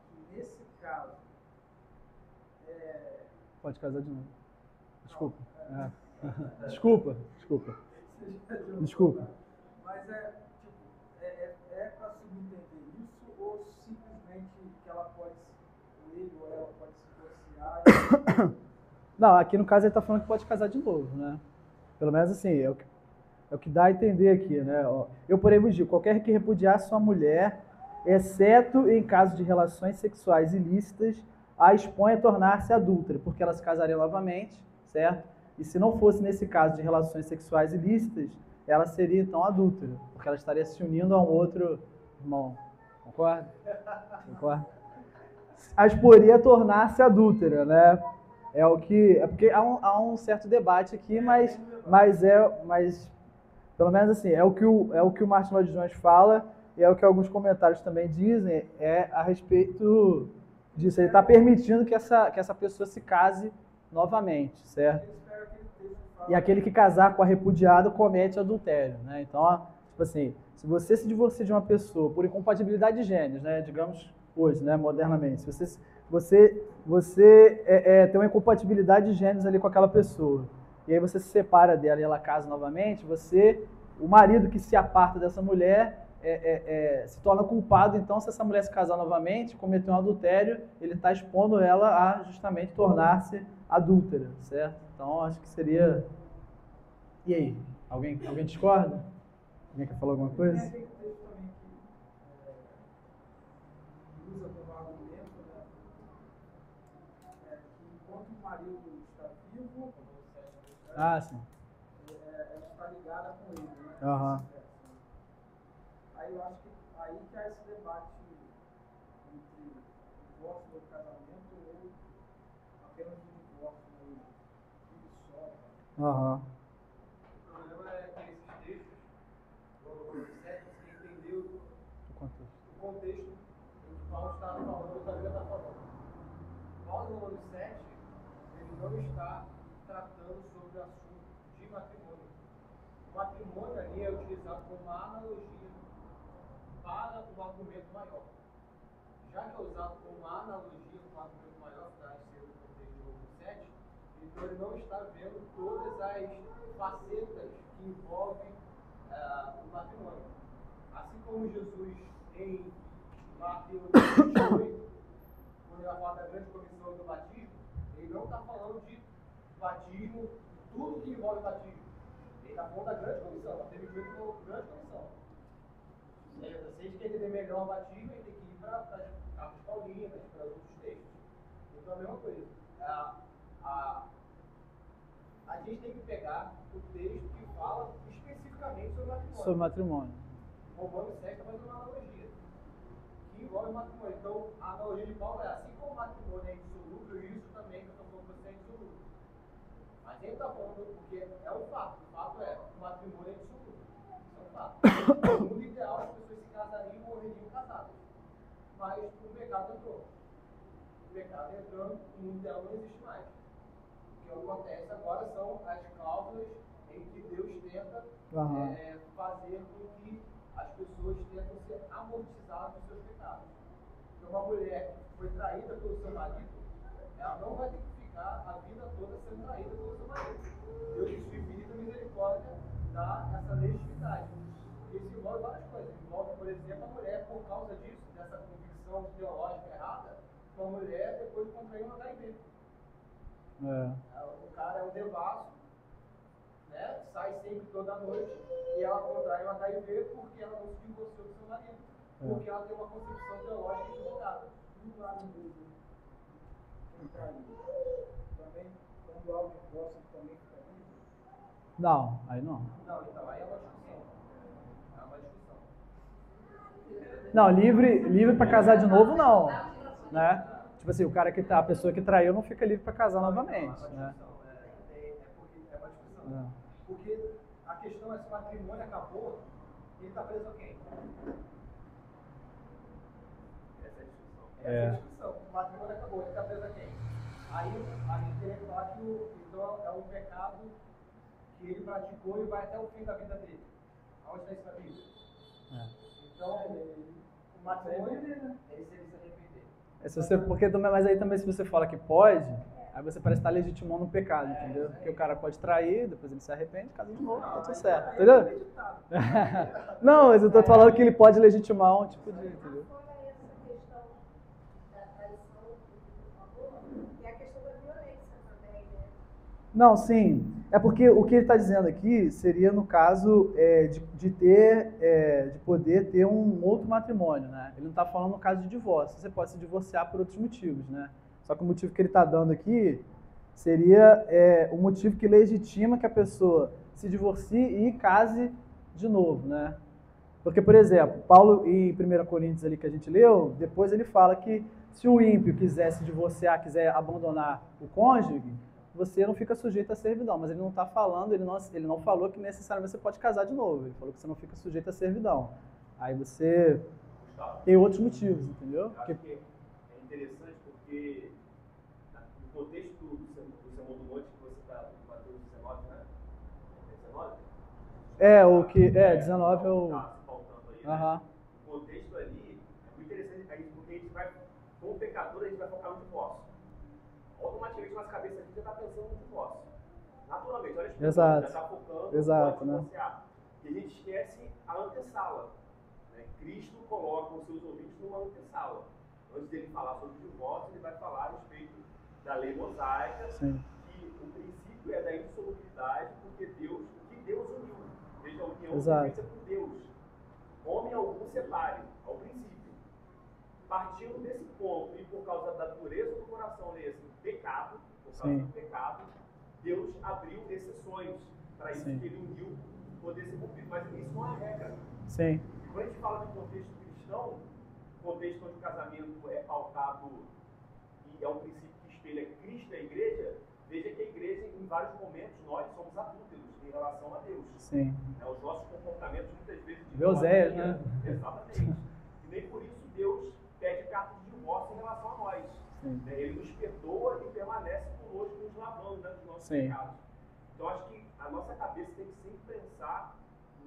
que nesse caso Pode casar de novo. Desculpa. Desculpa. Mas é para subentender isso ou simplesmente que ela pode, ele ou ela pode se divorciar? Não, aqui no caso ele está falando que pode casar de novo, né? Pelo menos assim, é o que dá a entender aqui, né? Eu, porém, vos digo: qualquer que repudiar sua mulher, exceto em caso de relações sexuais ilícitas, a expõe a tornar-se adúltera, porque ela se casaria novamente, certo? E se não fosse nesse caso de relações sexuais ilícitas, ela seria então adúltera, porque ela estaria se unindo a um outro irmão. Concorda? Concorda? A esporia tornar-se adúltera, né? É porque há um certo debate aqui, mas pelo menos assim, é o que o Martin Lloyd Jones fala e é o que alguns comentários também dizem, é a respeito disso. Ele está permitindo que essa pessoa se case novamente, certo? E aquele que casar com a repudiada comete adultério, né? Então, tipo assim, se você se divorcia de uma pessoa por incompatibilidade de gêneros, né? Digamos hoje, né? Modernamente, se você tem uma incompatibilidade de gêneros ali com aquela pessoa, e aí você se separa dela e ela casa novamente, o marido que se aparta dessa mulher se torna culpado. Então, se essa mulher se casar novamente, cometer um adultério, ele está expondo ela a justamente tornar-se adúltera, certo? Então, acho que seria... E aí? Alguém discorda? Alguém quer falar alguma coisa? Tem aquele texto também que usa como argumento, né? Que enquanto o marido está vivo, Ah, sim. ela está ligada com ele, né? Aham. Aí eu acho que aí que há esse debate entre divórcio do casamento ou apenas o divórcio no filho só. Aham. O problema é que esses textos, no 7, você entendeu o contexto em que Paulo está falando, o que a Bíblia está falando. Paulo, no ano 7, ele não está tratando sobre o assunto de matrimônio. O matrimônio ali é utilizado como uma analogia para um argumento maior. Já que é usado como uma analogia para um argumento maior, para ser o contexto do 7, então ele não está vendo todas as facetas que envolvem o matrimônio. Assim como Jesus, em Mateus 28, quando ele fala da grande comissão do batismo, ele não está falando de batismo, tudo que envolve batismo. Ele está falando da grande comissão, Mateus 28 como grande comissão. Se vocês querem entender melhor o batismo, ele tem que ir para as cartas paulinas, para outros textos. Então, a mesma coisa. A gente tem que pegar o texto que fala especificamente sobre matrimônio. Sobre matrimônio. Romanos 7 está fazendo uma analogia que envolve o matrimônio. Então, a analogia de Paulo é assim como o matrimônio é indissolúvel, isso também que eu estou falando para você é indissolúvel. Mas ele está falando porque é um fato. O fato é que o matrimônio é indissolúvel. Isso é um fato. No mundo ideal, as pessoas se casariam e morreriam casadas. Mas o pecado entrou. O pecado entrando, o mundo ideal não existe mais. O que acontece agora são as cláusulas em que Deus tenta fazer com que as pessoas tentam ser amortizadas dos seus pecados. Então, uma mulher que foi traída pelo seu marido, ela não vai ter que ficar a vida toda sendo traída pelo seu marido. Deus justifica a misericórdia, dá essa legitimidade. Isso envolve várias coisas. Envolve, por exemplo, a mulher, por causa disso, dessa convicção teológica errada, uma mulher depois contraiu um HIV. O cara é um devasso, né? Sai sempre toda noite e ela contrai um HIV porque ela não se divorciou do seu marido, porque ela tem uma concepção teológica equivocada. No lado dele, também, quando há o divórcio, também fica livre? Não, aí não. Não, então aí é uma discussão. É uma discussão. Não, livre para casar de novo, não. Né? Tipo assim, a pessoa que traiu não fica livre para casar novamente. Né? É uma discussão. Porque a questão é se o matrimônio acabou, ele está preso a quem? Essa é a discussão. Essa é a discussão. O matrimônio acabou, ele está preso a quem? Aí a gente teria que falar que então é um pecado que ele praticou e vai até o fim da vida dele. Aonde está isso na Bíblia? Então, o matrimônio, ele se arrepender. Mas aí também se você fala que pode, aí você parece estar legitimando um pecado, entendeu? Porque o cara pode trair, depois ele se arrepende, casa de novo, tá tudo certo, entendeu? Não, mas eu tô falando que ele pode legitimar um tipo de... Entendeu? Não, sim. É porque o que ele está dizendo aqui seria no caso de poder ter um outro matrimônio, né? Ele não está falando no caso de divórcio. Você pode se divorciar por outros motivos, né? Só que o motivo que ele está dando aqui seria o motivo que legitima que a pessoa se divorcie e case de novo, né? Porque, por exemplo, Paulo, em 1 Coríntios ali que a gente leu, depois ele fala que se o ímpio quiser se divorciar, quiser abandonar o cônjuge, você não fica sujeito à servidão. Mas ele não está falando, ele não falou que necessariamente você pode casar de novo. Ele falou que você não fica sujeito à servidão. Aí você tem outros motivos, entendeu? Eu acho que é interessante porque no contexto do Sermão do Monte que você está em Mateus 19, né? É 19? O que... 19 é o... Tá se faltando aí, né? Aham. O contexto ali é muito interessante aí, porque a gente vai, como pecador, a gente vai focar no divórcio. Automaticamente, nossa cabeça aqui já está pensando no divórcio. Naturalmente, olha a Exato. já está focando Exato, no né? divorciar. E a gente esquece a antessala. Né? Cristo coloca os seus ouvintes numa antessala. Antes dele falar sobre o divórcio, ele vai falar a respeito da lei mosaica, Sim. que o princípio é da insolubilidade, porque Deus, o que Deus uniu. Veja, a união Exato. feita por Deus. Homem algum separe, ao princípio. Partindo desse ponto, e por causa da dureza do coração nesse pecado, por causa Sim. do pecado, Deus abriu exceções para isso Sim. que ele uniu poder ser cumprido. Mas isso não é regra. Sim. E quando a gente fala de contexto cristão, contexto onde o casamento é pautado e é um princípio que espelha Cristo e a igreja, veja que a igreja, em vários momentos, nós somos adúlteros em relação a Deus. Sim. Os nossos comportamentos, muitas vezes... De Oséias, né? Exatamente. E nem por isso Deus pede carta de divórcio em relação a nós. Sim. Ele nos perdoa e permanece conosco, nos lavando, né, dos nossos Sim. pecados. Então, acho que a nossa cabeça tem que sempre pensar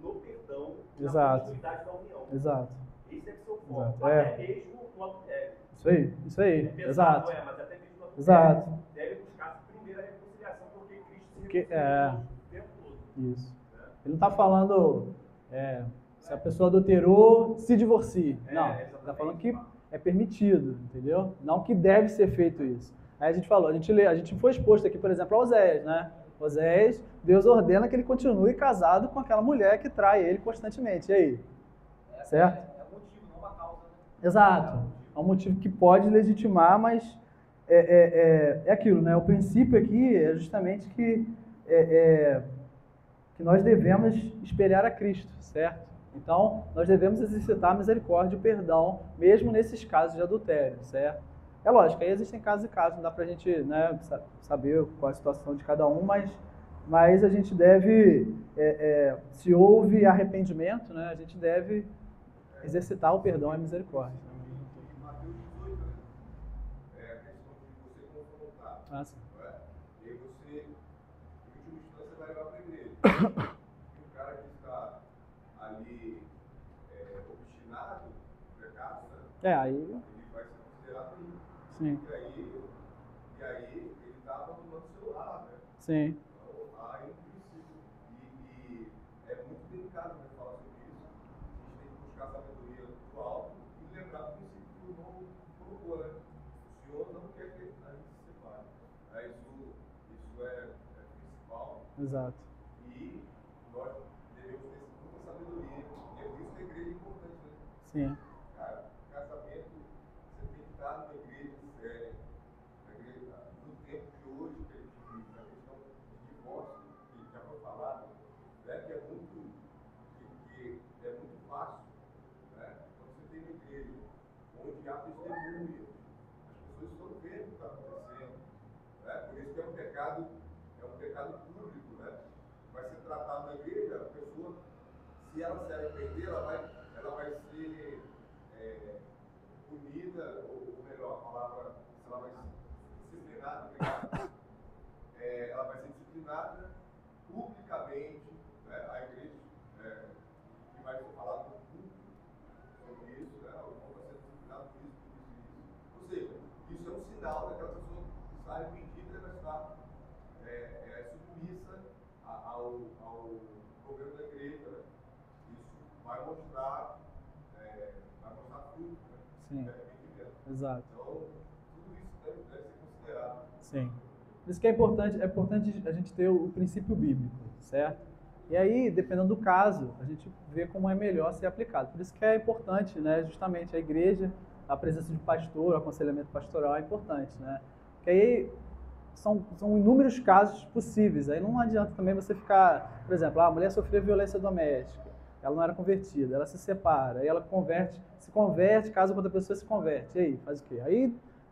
no perdão, na Exato. continuidade da união. exato. Esse deve ser o foco. Exato. Até mesmo no adultério. Isso aí, isso aí. É pesado, Exato. não é? Mas até mesmo no adultério. Exato. Deve buscar primeiro a reconciliação, porque Cristo se Que- reconciliou o tempo todo. Isso. Ele não está falando se a pessoa adulterou, se divorcie. Não, ele está exatamente. falando que é permitido, entendeu? Não que deve ser feito isso. Aí a gente falou, a gente foi exposto aqui, por exemplo, a Oséias, né? Oséias, Deus ordena que ele continue casado com aquela mulher que trai ele constantemente. E aí? Certo? É um motivo, não uma causa, né? Exato. É um motivo que pode legitimar, mas é aquilo, né? O princípio aqui é justamente que nós devemos espelhar a Cristo, certo? Então, nós devemos exercitar a misericórdia e o perdão, mesmo nesses casos de adultério, certo? É lógico, aí existem casos e casos, não dá pra gente, né, saber qual é a situação de cada um, mas a gente deve, se houve arrependimento, né, a gente deve exercitar o perdão e a misericórdia. Em Mateus 18, né? É a questão de você confrontar. Ah, sim. Não é? E aí você, em última instância, vai levar para a igreja. E o cara que está ali obstinado no pecado, né? Aí, Ele vai ser considerado ímpio. sim, E aí ele está abandonando o celular, né? sim, Então, há aí um princípio. E é muito delicado, né, falar sobre isso. A gente tem que buscar sabedoria do alto e lembrar do princípio que o irmão colocou, né? O Senhor não quer que a gente se separe. Isso é principal. exato. E nós devemos ter muita sabedoria. E é por isso que a igreja é importante, né? Sim, Cara, casamento, você tem que estar numa igreja séria. No tempo de hoje, que a gente vive, na questão de divórcio, que já foi falado, né, que é muito fácil. Né? Quando você tem uma igreja onde há testemunha, as pessoas estão vendo o que está acontecendo. Né? Por isso que é um pecado público. Né? Vai ser tratado na igreja, a pessoa, se ela se arrepender, ela vai ser punida, ou melhor, a palavra, ela vai ser disciplinada, ela vai ser disciplinada publicamente, né? A igreja que vai ser falado no público sobre isso, né? O irmão vai ser disciplinado por isso. Ou seja, isso é um sinal daquela pessoa que está arrependida e vai estar submissa ao governo da igreja. Né? Isso vai mostrar fruto, né? sim, exato. Então, tudo isso deve ser considerado. Sim. Por isso que é importante a gente ter o princípio bíblico, certo? E aí, dependendo do caso, a gente vê como é melhor ser aplicado. Por isso que é importante, né, justamente a igreja, a presença de pastor, o aconselhamento pastoral é importante, né? Porque aí são inúmeros casos possíveis. Aí não adianta também você ficar, por exemplo, a mulher sofreu violência doméstica, ela não era convertida, ela se separa, aí ela se converte, casa com outra pessoa, se converte. E aí, faz o quê?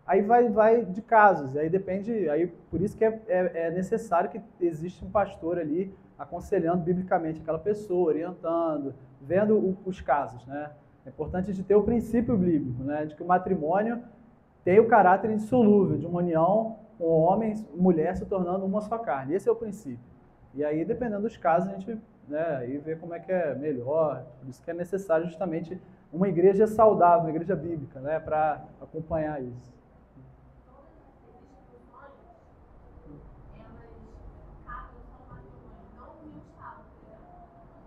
Aí vai de casos, aí depende, aí por isso que é necessário que exista um pastor ali aconselhando biblicamente aquela pessoa, orientando, vendo os casos, né? É importante de ter o princípio bíblico, né? De que o matrimônio tem o caráter indissolúvel de uma união com homem e mulher se tornando uma só carne. Esse é o princípio. E aí, dependendo dos casos, a gente, né, aí vê como é que é melhor. Por isso que é necessário justamente uma igreja saudável, uma igreja bíblica, né, para acompanhar isso.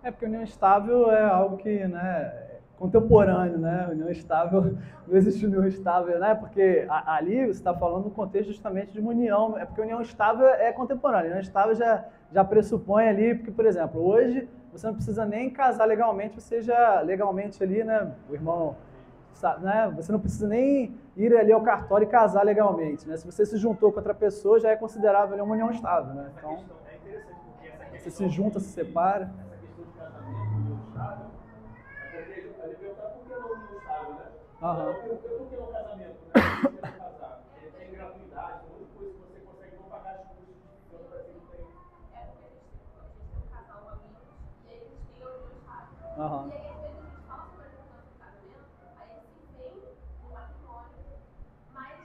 É porque união estável é algo que, né, é contemporâneo, né? União estável, não existe união estável, né? Porque ali você está falando no contexto justamente de uma união, é porque união estável é contemporânea, união estável já pressupõe ali, porque, por exemplo, hoje você não precisa nem casar legalmente, você já legalmente ali, né, o irmão, né, você não precisa nem ir ali ao cartório e casar legalmente, né? Se você se juntou com outra pessoa, já é considerável ali uma união estável, né? Então, você se junta, se separa. Por que não casamento, né? Por que não casar? Tem gratuidade, tem muita coisa que você consegue não pagar as custas de outra que não tem. É porque a gente tem um casal amigos e aí eles têm união estável. E aí às vezes a gente fala sobre a importância do casamento, aí eles se veem no matrimônio, mas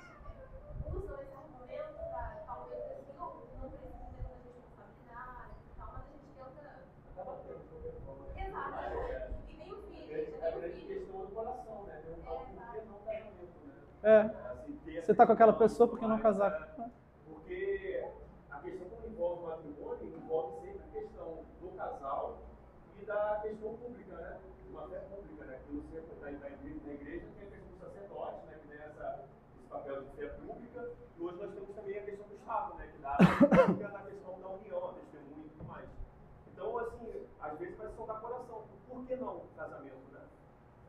usam esse argumento para talvez assim, não precisa ter tanta responsabilidade e tal, mas a gente tenta. Exato. E nem o filho. É a grande questão do coração, né? Você está com aquela pessoa, por que não casar? Porque a questão que envolve o matrimônio envolve sempre a questão do casal e da questão pública, né? Uma fé pública, né? Que no centro da igreja tem a questão do sacerdote, né? Que tem esse papel de fé pública. E hoje nós temos também a questão do Estado, né? Que dá a pública na questão da união, a testemunha e tudo mais. Então, assim, às vezes vai soltar coração. Por que não casamento, né?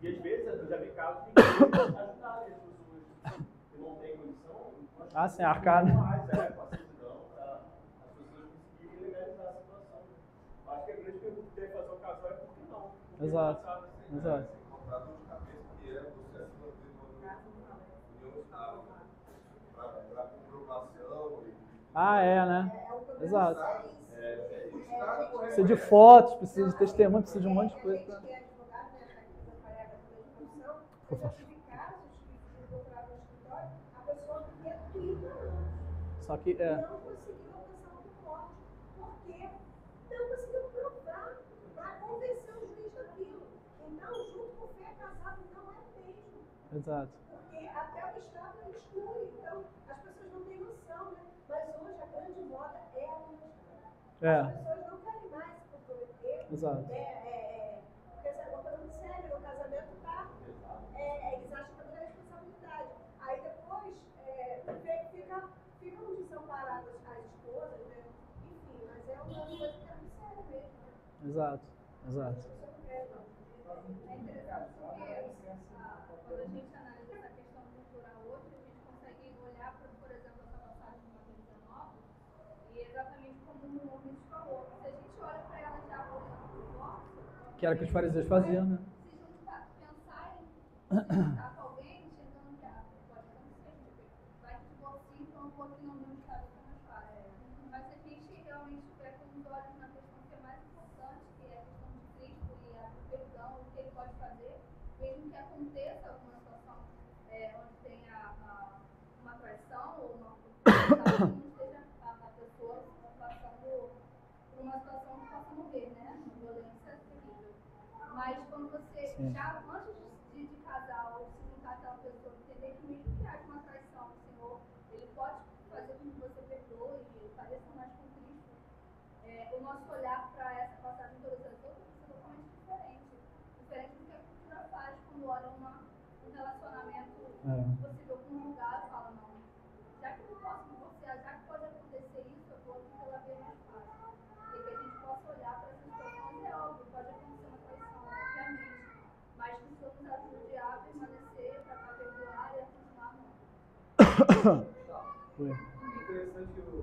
E às vezes eu já vi casos de ajudarem as pessoas que não têm condição. Sim, arcar, né? Com a certidão, para as pessoas conseguirem legalizar a situação. Acho que a grande pergunta que tem que fazer o casal é por que não? Exato. Exato. Encontrar dor de cabeça que é você se manter numa união estável para comprovação. Né? Exato. Precisa de fotos, precisa de testemunho, precisa de um monte de coisa. Só que não conseguiu alcançar o corte, porque não conseguiu provar para convencer o juiz daquilo. Então, junto com fé, casado não é mesmo. Exato. Porque até o Estado exclui. Então, as pessoas não têm noção, né? Mas hoje a grande moda é a união. As pessoas não querem mais se comprometer. Exato. Porque é uma coisa muito séria, o casamento está. Eles acham que é responsabilidade. Aí depois ficam desamparadas as esposas, né? Enfim, mas é uma coisa que é muito séria mesmo, né? Exato. É interessante porque quando a gente analisa essa questão cultural hoje, a gente consegue olhar para, por exemplo, essa passagem de Mateus 19 e exatamente como o Luiz falou, se a gente olha para ela já olhando para o divórcio, Que era o que os fariseus faziam, né? Se juntar, pensar em juntar com alguém, chegando que pode acontecer, vai que divorcie, então um pouquinho não está mais fácil. Mas se a gente realmente tiver com os olhos na questão que é mais importante, que é a questão de Cristo e a perdão, o que ele pode fazer, mesmo que aconteça alguma situação onde tenha uma traição ou uma não esteja a pessoa passando por uma situação que possa morrer, né? Uma violência terrível. Mas quando você já, antes de casar ou se juntar com aquela pessoa, entender que mesmo que haja uma traição, o Senhor, ele pode fazer com que você perdoe e pareça mais com Cristo. O nosso olhar para essa passagem de todas as outras é totalmente diferente. Diferente do que a cultura faz quando olha um relacionamento possível conjugal e fala, não, já que eu não posso divorciar, já que pode acontecer isso, eu vou aqui pela via mais fácil. E que a gente possa olhar para essas situações, é óbvio, pode acontecer uma traição, obviamente, mas que o Senhor nos ajude a permanecer, para perdoar e a continuar amando. Interessante que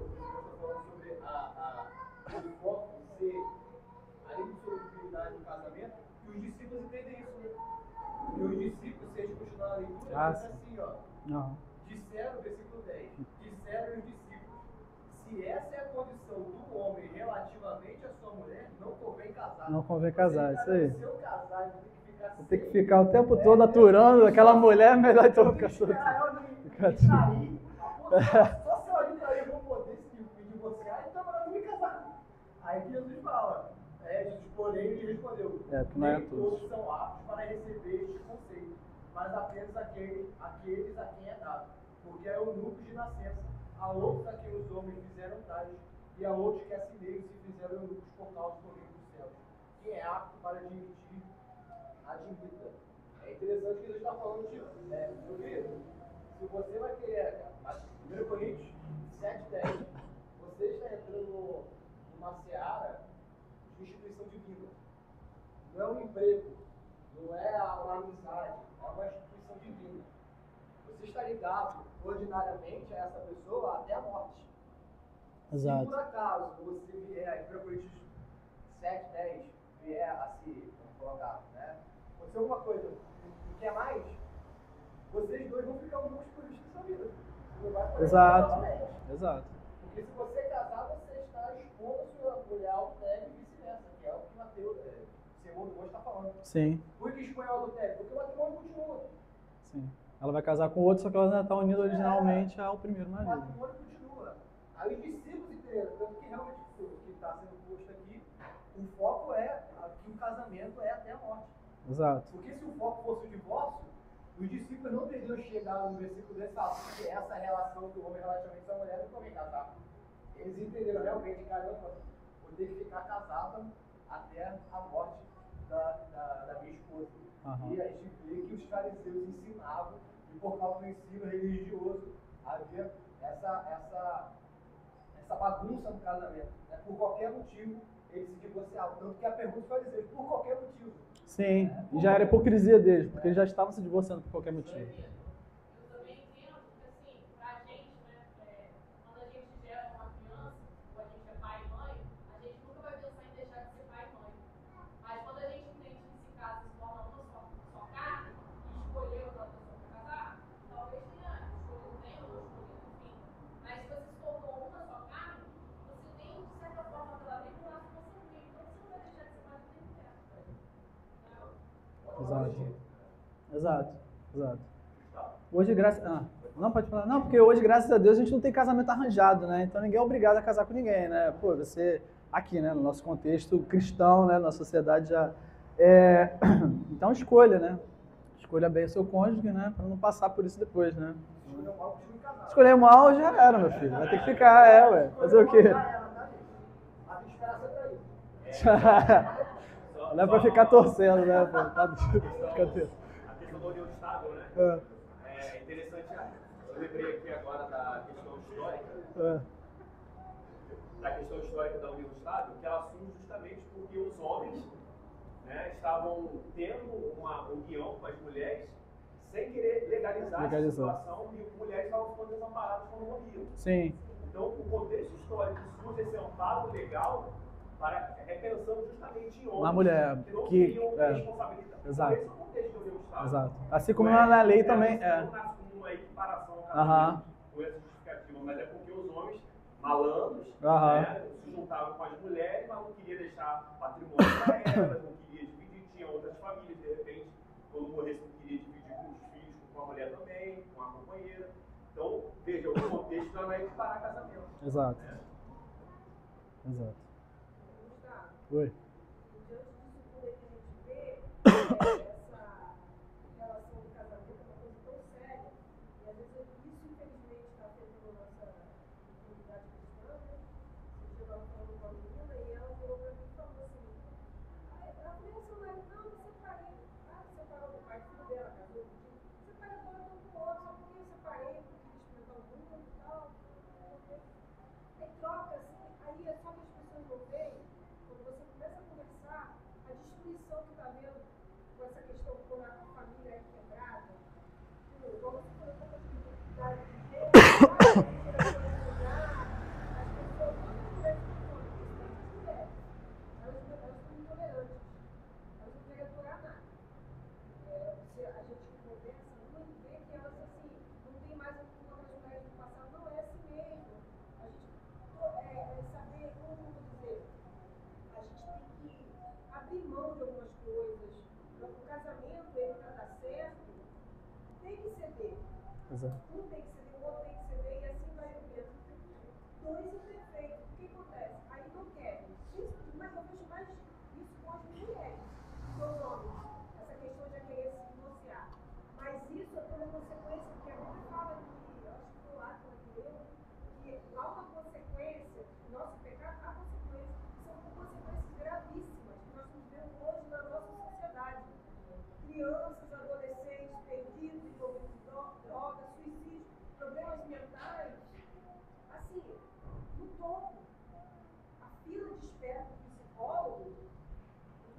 Ah, Mas sim. assim, ó, Não. disseram, versículo 10, disseram os discípulos, se essa é a condição do homem relativamente à sua mulher, não convém casar. Não convém casar, isso aí. Se eu casar, eu tenho que ficar sem. Tem que ficar o tempo todo aturando aquela mulher, melhor então ficar Só solteiro. se ela me trair, eu vou poder me divorciar, então ela não me casar. Aí que Jesus fala, Jesus, porém, ele respondeu, É, porque não é nem todos. todos são aptos para receber este conceito, mas apenas aqueles a quem é dado, porque é eunucos de nascença, a outros a quem os homens fizeram tais, e a outros que a si mesmos se fizeram eunucos por causa do reino dos céus. Quem é apto para admitir, admita. É interessante que ele está falando disso. Meu querido, se você vai querer, 1 Coríntios 7:10, você está entrando numa seara de instituição divina. Não é um emprego, não é uma amizade, é uma instituição divina. Você está ligado ordinariamente a essa pessoa até a morte. Exato. Se por acaso você vier, 1 Coríntios 7:10, vier a se colocar, né? Acontecer alguma coisa que quer mais, vocês dois vão ficar juntos por isso nessa vida. Você não vai poder Exato. novamente. Exato. Porque se você casar, você está expondo a sua mulher ao adultério e vice-versa, que é o que Mateus, segundo hoje, está falando. Sim, Por que expõe ao adultério? Porque o matrimônio continua. sim. Ela vai casar com outro, só que ela ainda está unida originalmente ao primeiro O marido. matrimônio continua. Aí os discípulos entenderam, tanto que realmente o que está sendo posto aqui, o foco é que o casamento é até a morte. Exato. Porque se o foco fosse o divórcio, os discípulos não teriam chegado no versículo 10 e falado que essa relação do homem relativamente à mulher não convém casar. Eles entenderam realmente, caramba, vou ter que ficar casada até a morte da minha esposa. Aham. E a gente vê que os fariseus ensinavam, e por causa do ensino religioso, havia essa bagunça no casamento. Né? Por qualquer motivo, eles se divorciavam. Tanto que a pergunta dos fariseus, por qualquer motivo. Sim, e já era hipocrisia deles, porque eles já estavam se divorciando por qualquer motivo. Eu também entendo que, assim, pra gente, né, quando a gente gera uma criança, ou a gente é pai e mãe, a gente nunca vai pensar em deixar de ser pai e mãe. Mas quando a gente entende que esse caso se torna uma só carne, e escolheu outra pessoa para casar, talvez tenha escolhido bem ou não escolhido, enfim. Mas se você se tornou uma só carne, você tem, de certa forma, pela lei, um laço com você, então você não vai deixar de ser pai do tempo inteiro. Exato. Hoje, não, pode falar. Não, porque hoje, graças a Deus, a gente não tem casamento arranjado, né? Então ninguém é obrigado a casar com ninguém, né? Pô, você, aqui, né, no nosso contexto cristão, né, na sociedade já então escolha, né? Escolha bem o seu cônjuge, né? Para não passar por isso depois, né? Escolher mal já era, meu filho. Vai ter que ficar, ué. Fazer o quê? Não é pra ficar torcendo, né? Pô? Tá... A questão da união estável, né? É interessante. Eu lembrei aqui agora da questão histórica. Da questão histórica da união estável, que ela surge justamente porque os homens, né, estavam tendo uma união com as mulheres sem querer legalizar essa situação e as mulheres estavam ficando desamparadas quando morriam. Sim. Então, o contexto histórico surge esse amparo legal para repensando justamente em homens na mulher que não que tinham responsabilidade. Exato. Então, esse é o contexto da união estável. Exato. Assim como na lei também Não nasce como uma equiparação ao casamento com essa justificativa, mas é porque os homens malandros né, se juntavam com as mulheres, mas não queria deixar patrimônio para elas, não queria dividir, tinha outras famílias, de repente, quando morresse, não queria dividir com os filhos, com a mulher também, com a companheira. Então, veja, o contexto não é equiparar casamento. Exato. Exato. Oi. Diante disso tudo aí que a gente vê, essa relação do casamento é uma coisa tão séria, e às vezes isso, infelizmente, está afetando a nossa comunidade cristã, né? Esse dia eu estava falando com uma menina e ela virou para mim e falou assim, ela falou, seu marido, não, eu separei, separou do pai, filho dela, casou, separei agora um com o outro, só porque eu separei, porque queria experimentar o mundo e tal, aí troca, assim, aí é só que as pessoas não veem. Quando você começa a conversar, a destruição que está vendo com essa questão quando a família é quebrada, igual você falou, essa possibilidade de ter, as pessoas, todas as mulheres que estão aqui, dois imperfeitos. O que acontece? Aí não querem. Mas eu vejo mais isso com as mulheres, com os homens. Essa questão de querer se divorciar. Mas isso é pela consequência, porque a Bíblia fala que, eu acho que foi lá que eu, que há uma consequência, nosso pecado há consequências, são consequências gravíssimas que nós estamos vendo hoje na nossa sociedade. Crianças, adolescentes perdidos, envolvidos em drogas, suicídio, problemas mentais, assim, no topo. A fila de espera do psicólogo,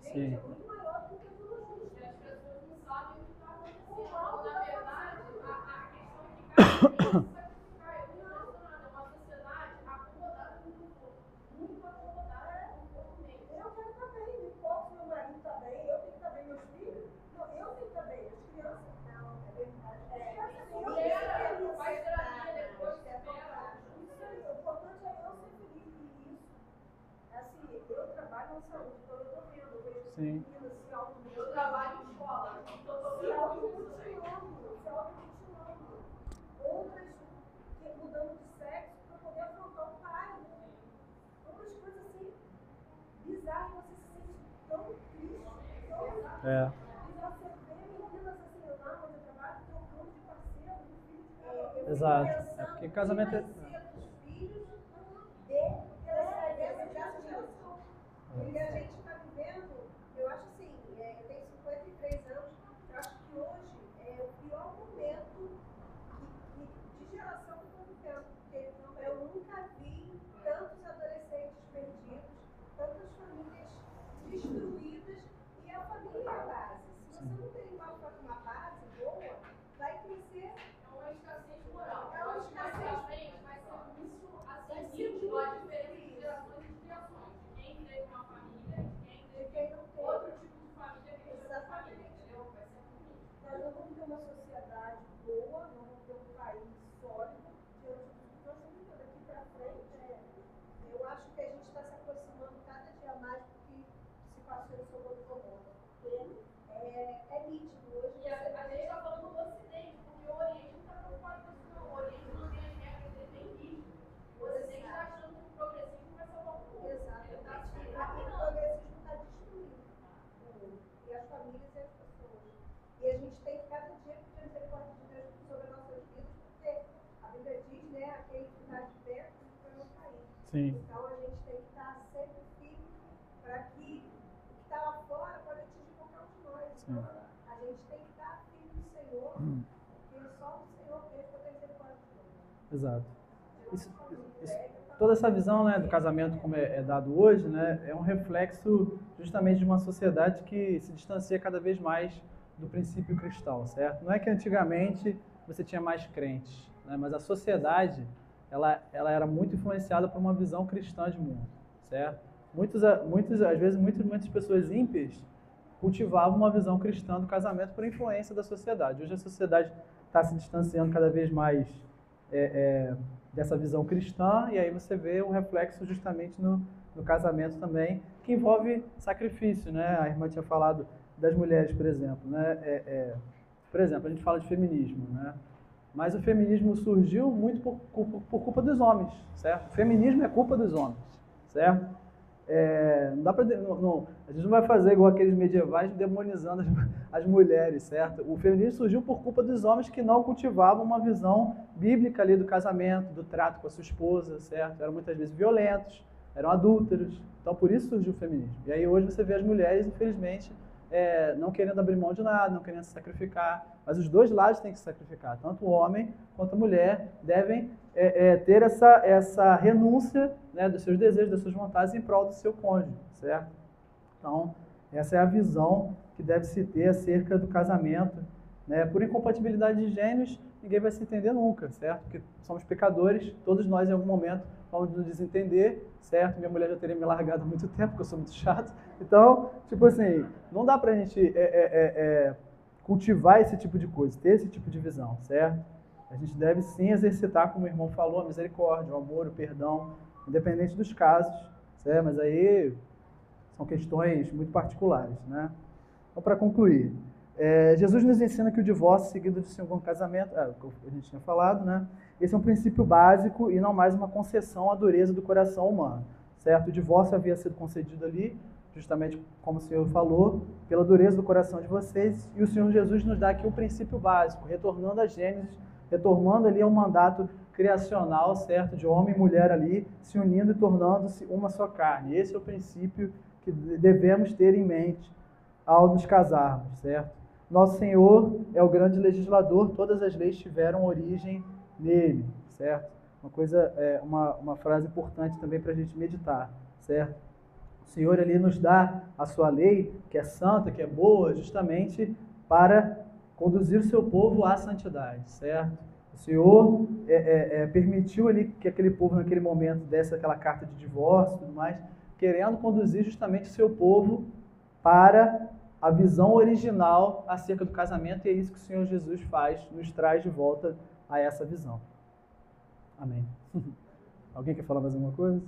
gente, é muito maior do que as duas E as pessoas não sabem o que está acontecendo. O mal Na tá verdade, acontecendo. a questão é que cada vez se sacrificar. Eu não impressionada. É uma sociedade acomodada com o corpo. Muito acomodada com o corpo mesmo. Eu quero estar bem, não importa se meu marido está bem, eu tenho que estar bem, meus filhos. Não, eu tenho que estar bem, as crianças. Não, é verdade. Espera, faz terapia depois, espera. Isso aí, o importante é eu ser feliz. E isso, assim, eu trabalho na saúde, então eu estou vendo, eu vejo Sim. meninas se automutilando. Eu trabalho em escola. Então, eu tô Se vendo automutilando, se automutilando. Outras mudando de sexo para poder afrontar o pai. Outras coisas assim, bizarras, você se sente tão triste, tão É. e você vê meninas assim, lá onde eu trabalho, trocando de parceiro, de filho. Exato. É porque casamento é. Os filhos dessa geração. E a gente está vivendo, eu acho assim, eu tenho 53 anos, eu acho que hoje é o pior momento de geração que eu estou vivendo, porque eu nunca vi tantos adolescentes perdidos, tantas famílias destruídas, e a família é a base. Se você não tem uma base boa, vai crescer. É uma escassez moral. É uma Eu acho que mais pra escassez. frente vai ser muito Vai assim, ser nítido a muito diferença de difícil. gerações e de criações. De quem teve uma família e de quem De teve quem não teve. outro tipo de família que teve outra Exatamente. família, entendeu? Vai ser muito nítido. Nós não vamos ter uma sociedade boa, não vamos ter um país sólido diante do que nós estamos vivendo daqui para frente. Eu acho que a gente está se aproximando cada dia mais do que se passou em Sodoma e Gomorra. Porque é nítido hoje. E a gente está falando do Ocidente, porque o Oriente não está preocupado com isso, não. O Oriente não tem as regras, ele tem rígido. O Ocidente está achando que o progressismo vai salvar o mundo. Ele está se Exatamente. O enganando. progressismo está destruindo o mundo. E as famílias e as pessoas. E a gente tem que cada dia pedir a misericórdia de Deus sobre as nossas vidas, porque a Bíblia diz, né, aquele que está de pé para não cair. Sim. Então a gente tem que estar sempre firme para que o que está lá fora pode atingir qualquer um de nós. Então a gente tem que estar firme no Senhor, porque só o Senhor mesmo pode ter misericórdia de nós. Exato. Toda essa visão, né, do casamento como é dado hoje, né, é um reflexo justamente de uma sociedade que se distancia cada vez mais do princípio cristão, certo? Não é que antigamente você tinha mais crentes, né, mas a sociedade ela era muito influenciada por uma visão cristã de mundo, certo? Às vezes muitas pessoas ímpias cultivavam uma visão cristã do casamento por influência da sociedade. Hoje a sociedade está se distanciando cada vez mais dessa visão cristã, e aí você vê um reflexo justamente no casamento também, que envolve sacrifício, né? A irmã tinha falado das mulheres, por exemplo, né? Por exemplo, a gente fala de feminismo, né? Mas o feminismo surgiu muito por culpa dos homens, certo? O feminismo é culpa dos homens, certo? Não dá pra, a gente não vai fazer igual aqueles medievais demonizando as mulheres, certo? O feminismo surgiu por culpa dos homens que não cultivavam uma visão bíblica ali do casamento, do trato com a sua esposa, certo? Eram muitas vezes violentos, eram adúlteros, então por isso surgiu o feminismo. E aí hoje você vê as mulheres, infelizmente, não querendo abrir mão de nada, não querendo se sacrificar, mas os dois lados têm que se sacrificar, tanto o homem quanto a mulher devem ter essa renúncia, né, dos seus desejos, das suas vontades em prol do seu cônjuge, certo? Então, essa é a visão que deve se ter acerca do casamento, né? Por incompatibilidade de gênios, ninguém vai se entender nunca, certo? Porque somos pecadores, todos nós em algum momento vamos nos desentender, certo? Minha mulher já teria me largado há muito tempo, porque eu sou muito chato. Então, tipo assim, não dá pra gente cultivar esse tipo de coisa, ter esse tipo de visão, certo? A gente deve sim exercitar, como o irmão falou, a misericórdia, o amor, o perdão, independente dos casos, certo? Mas aí são questões muito particulares, né? Então, para concluir, Jesus nos ensina que o divórcio seguido de segundo casamento, a gente tinha falado, né? esse é um princípio básico e não mais uma concessão à dureza do coração humano, certo? O divórcio havia sido concedido ali, justamente como o Senhor falou, pela dureza do coração de vocês, e o Senhor Jesus nos dá aqui um princípio básico, retornando a Gênesis, retornando ali a um mandato criacional, certo? De homem e mulher ali, se unindo e tornando-se uma só carne. Esse é o princípio que devemos ter em mente ao nos casarmos, certo? Nosso Senhor é o grande legislador, todas as leis tiveram origem nele, certo? Uma frase importante também para a gente meditar, certo? O Senhor ali nos dá a sua lei, que é santa, que é boa, justamente para conduzir o seu povo à santidade, certo? O Senhor permitiu ali que aquele povo naquele momento desse aquela carta de divórcio e tudo mais, querendo conduzir justamente o seu povo para a visão original acerca do casamento, e é isso que o Senhor Jesus faz, nos traz de volta a essa visão. Amém. Alguém quer falar mais alguma coisa?